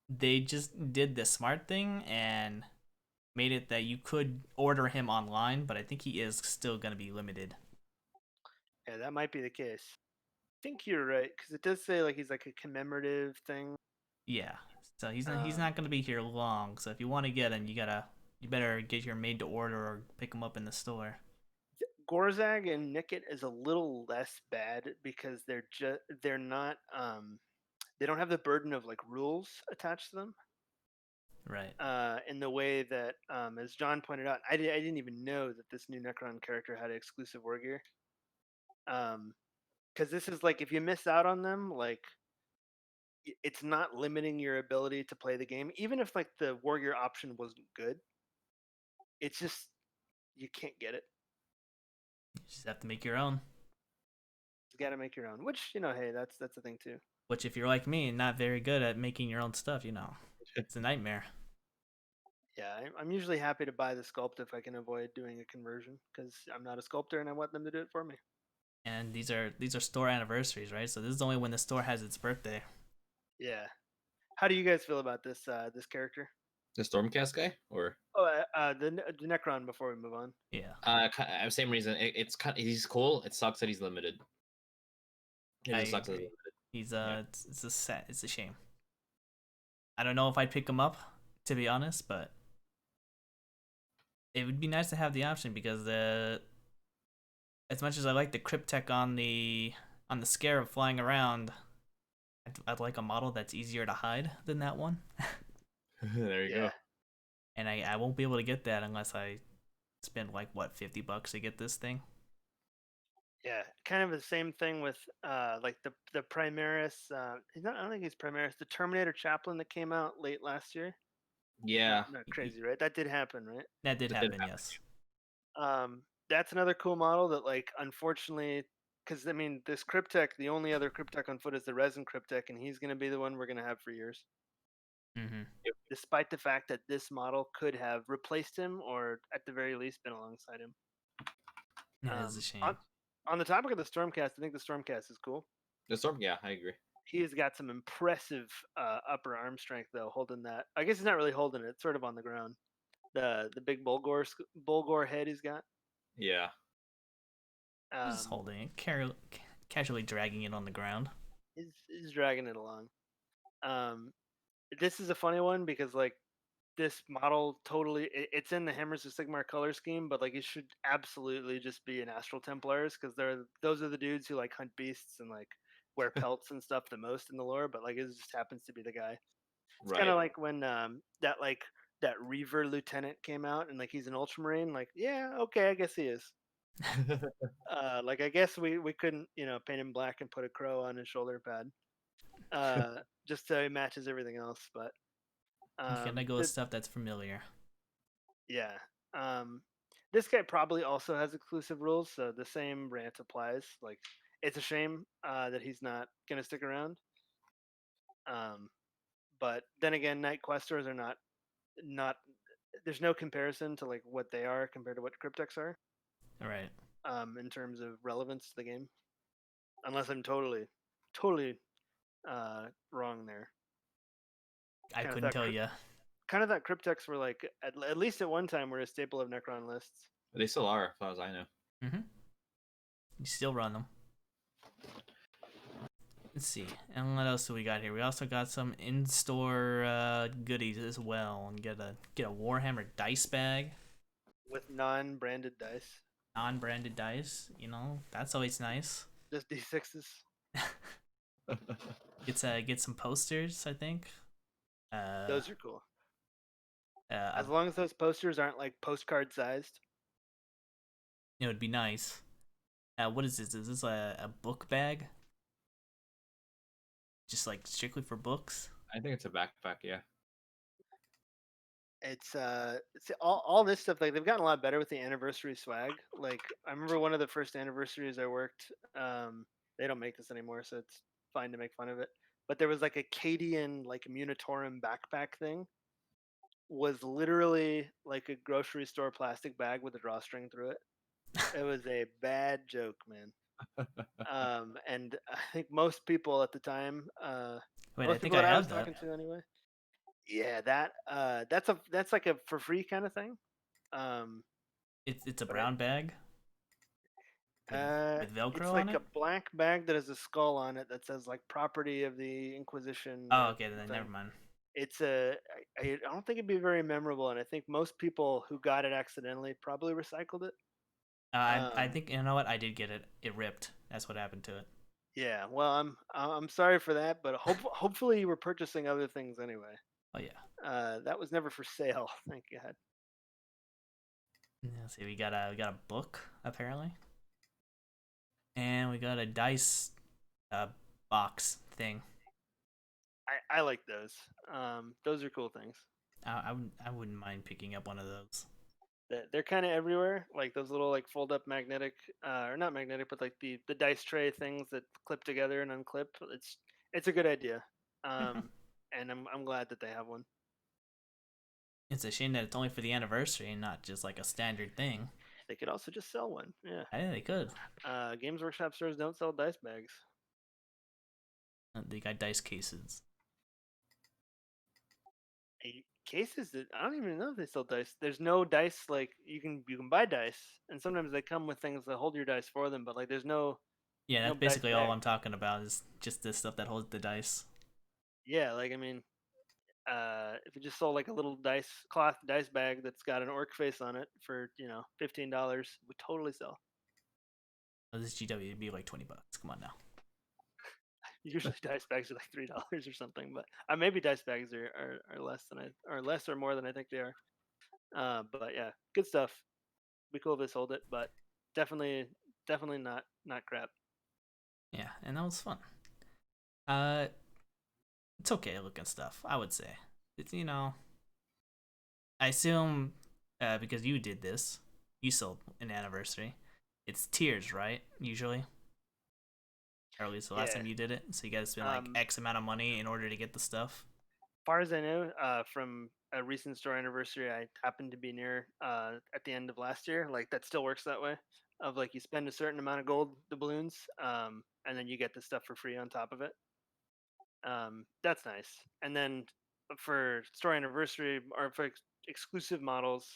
S1: They just did the smart thing and made it that you could order him online, but I think he is still going to be limited.
S3: Yeah, that might be the case. I think you're right because it does say like he's like a commemorative thing.
S1: Yeah. So he's not going to be here long. So if you want to get him, you better get your made to order or pick him up in the store.
S3: Gorzag and Nickit is a little less bad because they're not they don't have the burden of like rules attached to them.
S1: Right.
S3: In the way that as John pointed out, I didn't even know that this new Necron character had exclusive war gear. Because this is like if you miss out on them, like it's not limiting your ability to play the game, even if like the war gear option wasn't good. It's just you can't get it.
S1: You just have to make your own.
S3: You got to make your own. Which hey, that's a thing too.
S1: Which, if you're like me and not very good at making your own stuff, it's a nightmare.
S3: Yeah, I'm usually happy to buy the sculpt if I can avoid doing a conversion because I'm not a sculptor and I want them to do it for me.
S1: And these are store anniversaries, right? So this is only when the store has its birthday.
S3: Yeah. How do you guys feel about this this character?
S2: The Stormcast guy, or
S3: Oh, the Necron. Before we move on.
S1: Yeah.
S2: same reason. It's kind. He's cool. It sucks that he's limited. It
S1: I
S2: just sucks that
S1: agree.
S2: he's limited.
S1: He's
S2: Yeah.
S1: it's a shame. I don't know if I'd pick him up, to be honest, but it would be nice to have the option because as much as I like the Cryptek on the Scarab flying around, I'd like a model that's easier to hide than that one.
S2: There you
S3: Yeah.
S2: go.
S1: And I won't be able to get that unless I spend like what $50 to get this thing.
S3: Yeah, kind of the same thing with like the Primaris. I don't think he's Primaris. The Terminator Chaplain that came out late last year.
S2: Yeah.
S3: Not crazy, right? That did happen, right?
S1: That did
S2: That did
S1: happen,
S2: happen.
S1: yes.
S3: That's another cool model that like unfortunately, because I mean this Cryptek, the only other Cryptek on foot is the Resin Cryptek, and he's gonna be the one we're gonna have for years.
S1: Mm-hmm.
S3: Despite the fact that this model could have replaced him or at the very least been alongside him.
S1: That is a shame.
S3: On the topic of the Stormcast, I think the Stormcast is cool.
S2: The Storm. Yeah, I agree.
S3: He has got some impressive upper arm strength though, holding that. I guess he's not really holding it; it's sort of on the ground. The big Bulgor head he's got.
S2: Yeah.
S1: Just holding it, casually dragging it on the ground.
S3: He's dragging it along. This is a funny one because like this model totally it's in the Hammers of Sigmar color scheme, but like it should absolutely just be an Astral Templars because those are the dudes who like hunt beasts and like wear pelts and stuff the most in the lore. But like it just happens to be the guy. It's kind of like when that Reaver Lieutenant came out and like he's an Ultramarine. Like yeah, okay, I guess he is. Like I guess we couldn't paint him black and put a crow on his shoulder pad. Just so he matches everything else, but
S1: You gotta go with stuff that's familiar.
S3: yeah. This guy probably also has exclusive rules, so the same rant applies. Like, it's a shame that he's not gonna stick around. But then again, Night Questers are not. There's no comparison to like what they are compared to what Cryptex are.
S1: Right.
S3: In terms of relevance to the game, unless I'm totally wrong there.
S1: I couldn't tell you.
S3: Kind of that Cryptex were like at least at one time were a staple of Necron lists.
S2: They still are, as far as I know.
S1: Mm-hmm. You still run them. Let's see. And what else do we got here? We also got some in-store goodies as well. And get a Warhammer dice bag
S3: With non-branded dice.
S1: Non-branded dice. That's always nice.
S3: Just D6s.
S1: Get some posters, I think.
S3: Those are cool.
S1: As
S3: long as those posters aren't like postcard sized.
S1: It would be nice. What is this? Is this a book bag? Just like strictly for books?
S2: I think it's a backpack, yeah.
S3: it's all this stuff. Like they've gotten a lot better with the anniversary swag. Like I remember one of the first anniversaries I worked. They don't make this anymore, so it's fine to make fun of it. But there was like a Cadian like Munitorum backpack thing. Was literally like a grocery store plastic bag with a drawstring through it. It was a bad joke, man. And I think most people at the time,
S1: Wait, I
S3: most
S1: think
S3: people
S1: I
S3: that I was
S1: have that.
S3: talking to anyway, yeah, that's like a for free kind of thing. Um,
S1: It's a
S3: but I,
S1: brown bag with
S3: it's
S1: Velcro on
S3: like a
S1: it.
S3: black bag that has a skull on it that says like property of the Inquisition
S1: Oh,
S3: or
S1: okay, then
S3: thing.
S1: never mind.
S3: It's I don't think it'd be very memorable, and I think most people who got it accidentally probably recycled it.
S1: I
S3: Um,
S1: think you know what I did get it. It ripped. That's what happened to it.
S3: yeah, well, I'm sorry for that, but hopefully you were purchasing other things anyway.
S1: Oh yeah.
S3: That was never for sale, thank God.
S1: Let's see. We got a book apparently, and we got a dice uh, box thing.
S3: I like those. Those are cool things.
S1: I wouldn't mind picking up one of those.
S3: They're kind of everywhere, like those little like fold up magnetic, or not magnetic, but like the dice tray things that clip together and unclip. It's a good idea, and I'm glad that they have one.
S1: It's a shame that it's only for the anniversary and not just like a standard thing.
S3: They could also just sell one. Yeah.
S1: I think they could.
S3: Games Workshop stores don't sell dice bags.
S1: They got dice cases.
S3: Cases that I don't even know if they sell dice. There's no dice like you can buy dice, and sometimes they come with things that hold your dice for them. But like there's
S1: Yeah,
S3: no
S1: that's
S3: dice
S1: basically all
S3: bag.
S1: I'm talking about is just this stuff that holds the dice.
S3: Yeah, like I mean, if you just sold like a little cloth dice bag that's got an orc face on it for $15, would totally sell.
S1: Oh, this GW would be like $20. Come on now.
S3: Usually dice bags are like $3 or something, but maybe dice bags are less than less or more than I think they are. But yeah, good stuff. Be cool if they sold it, but definitely not crap.
S1: Yeah, and that was fun. Uh, it's okay looking stuff. I would say it's I assume because you did this, you sold an anniversary. It's tiers, right? Usually, or at least the last
S3: Yeah.
S1: time you did it. So you got to spend like X amount of money in order to get the stuff.
S3: Far as I know, from a recent store anniversary I happened to be near at the end of last year, like that still works that way. Of like you spend a certain amount of gold doubloons, and then you get the stuff for free on top of it. That's nice. And then for store anniversary or for exclusive models,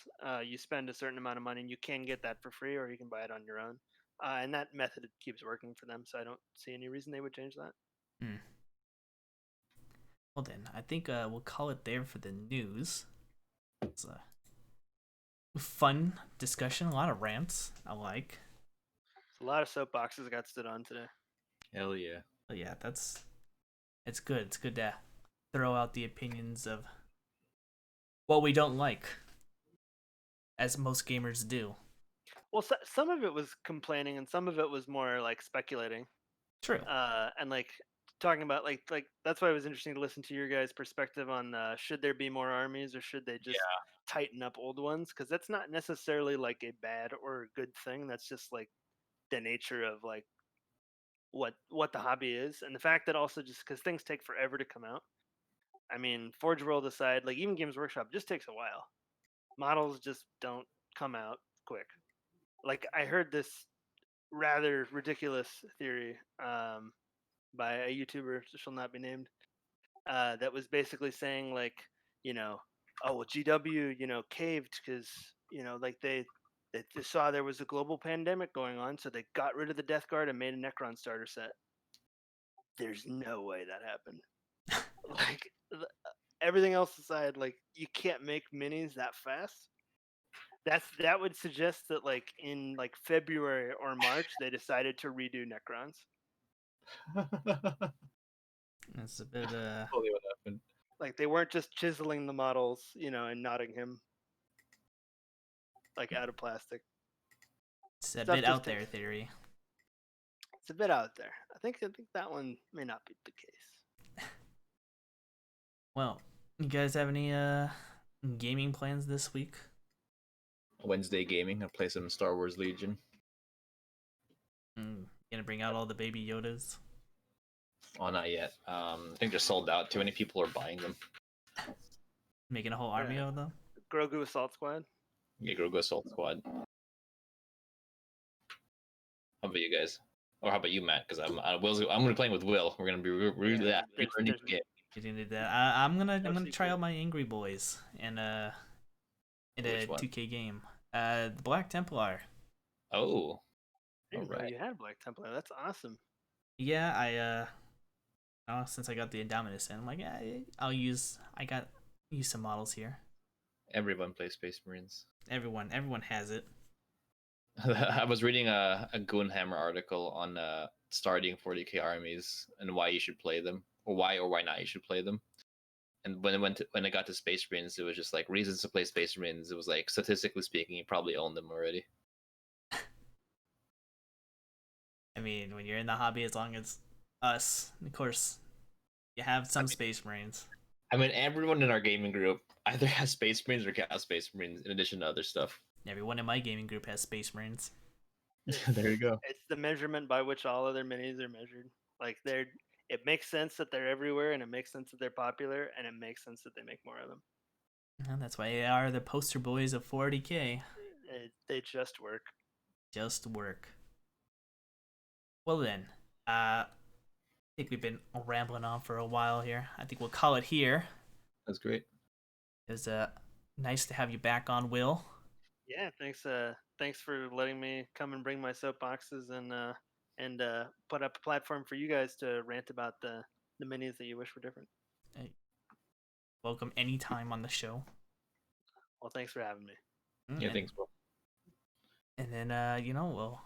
S3: you spend a certain amount of money and you can get that for free, or you can buy it on your own. And that method keeps working for them, so I don't see any reason they would change that.
S1: Hmm. Well then, I think we'll call it there for the news. It's a fun discussion, a lot of rants. I like.
S3: So a lot of soapboxes got stood on today.
S2: Hell yeah.
S1: But yeah, it's good. It's good to throw out the opinions of what we don't like, as most gamers do.
S3: Well, some of it was complaining, and some of it was more like speculating.
S1: True.
S3: And like talking about like that's why it was interesting to listen to your guys' perspective on should there be more armies or should they just tighten up old ones? Because that's not necessarily like a bad or a good thing. That's just like the nature of like what the hobby is, and the fact that also just because things take forever to come out. I mean, Forge World aside, like even Games Workshop just takes a while. Models just don't come out quick. Like I heard this rather ridiculous theory by a YouTuber that shall not be named that was basically saying like, you know, oh well, GW, caved because like they just saw there was a global pandemic going on, so they got rid of the Death Guard and made a Necron starter set. There's no way that happened. Like everything else aside, like you can't make minis that fast. That would suggest that like in like February or March they decided to redo Necrons.
S1: It's a bit
S2: Totally what happened.
S3: Like they weren't just chiseling the models, and knotting him like out of plastic.
S1: it's a
S3: Stuff
S1: bit
S3: just
S1: out there
S3: takes.
S1: theory.
S3: It's a bit out there. I think that one may not be the case.
S1: Well, you guys have any Gaming plans this week?
S2: Wednesday gaming. I play some Star Wars Legion.
S1: Gonna bring out all the baby Yodas.
S2: Oh, not yet. I think they're sold out. Too many people are buying them.
S1: Making a whole army of them.
S3: Grogu Assault Squad.
S2: Yeah, Grogu Assault Squad. How about you guys? Or how about you, Matt? Because I'm gonna be playing with Will. We're gonna be relearning the game.
S1: You didn't do that. I'm gonna try
S3: secret.
S1: out my Angry Boys in a
S2: Which one?
S1: 2K game. The Black Templar.
S2: Oh,
S3: I didn't know
S2: alright.
S3: you had Black Templar. That's awesome.
S1: Yeah, since I got the endowment ascent, I'm like, yeah, I got use some models here.
S2: Everyone plays Space Marines.
S1: Everyone has it.
S2: I was reading a Goonhammer article on starting 40k armies and why you should play them, or why not you should play them. And when it got to Space Marines, it was just like reasons to play Space Marines. It was like statistically speaking, you probably own them already.
S1: I mean, when you're in the hobby, as long as us, of course, you have some Space Marines.
S2: I mean, everyone in our gaming group either has Space Marines or Chaos Space Marines, in addition to other stuff.
S1: Everyone in my gaming group has Space Marines.
S2: There you go.
S3: It's the measurement by which all other minis are measured. Like it makes sense that they're everywhere, and it makes sense that they're popular, and it makes sense that they make more of them.
S1: And that's why they are the poster boys of 40k.
S3: They just work.
S1: Just work. Well then, I think we've been rambling on for a while here. I think we'll call it here.
S2: That's great.
S1: It was nice to have you back on, Will.
S3: Yeah, thanks for letting me come and bring my soapboxes and put up a platform for you guys to rant about the minis that you wish were different.
S1: Welcome anytime on the show.
S3: Well, thanks for having me.
S2: Yeah, thanks, bro.
S1: And then we'll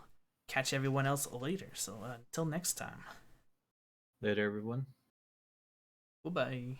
S1: catch everyone else later. So until next time.
S2: Later, everyone.
S1: Goodbye.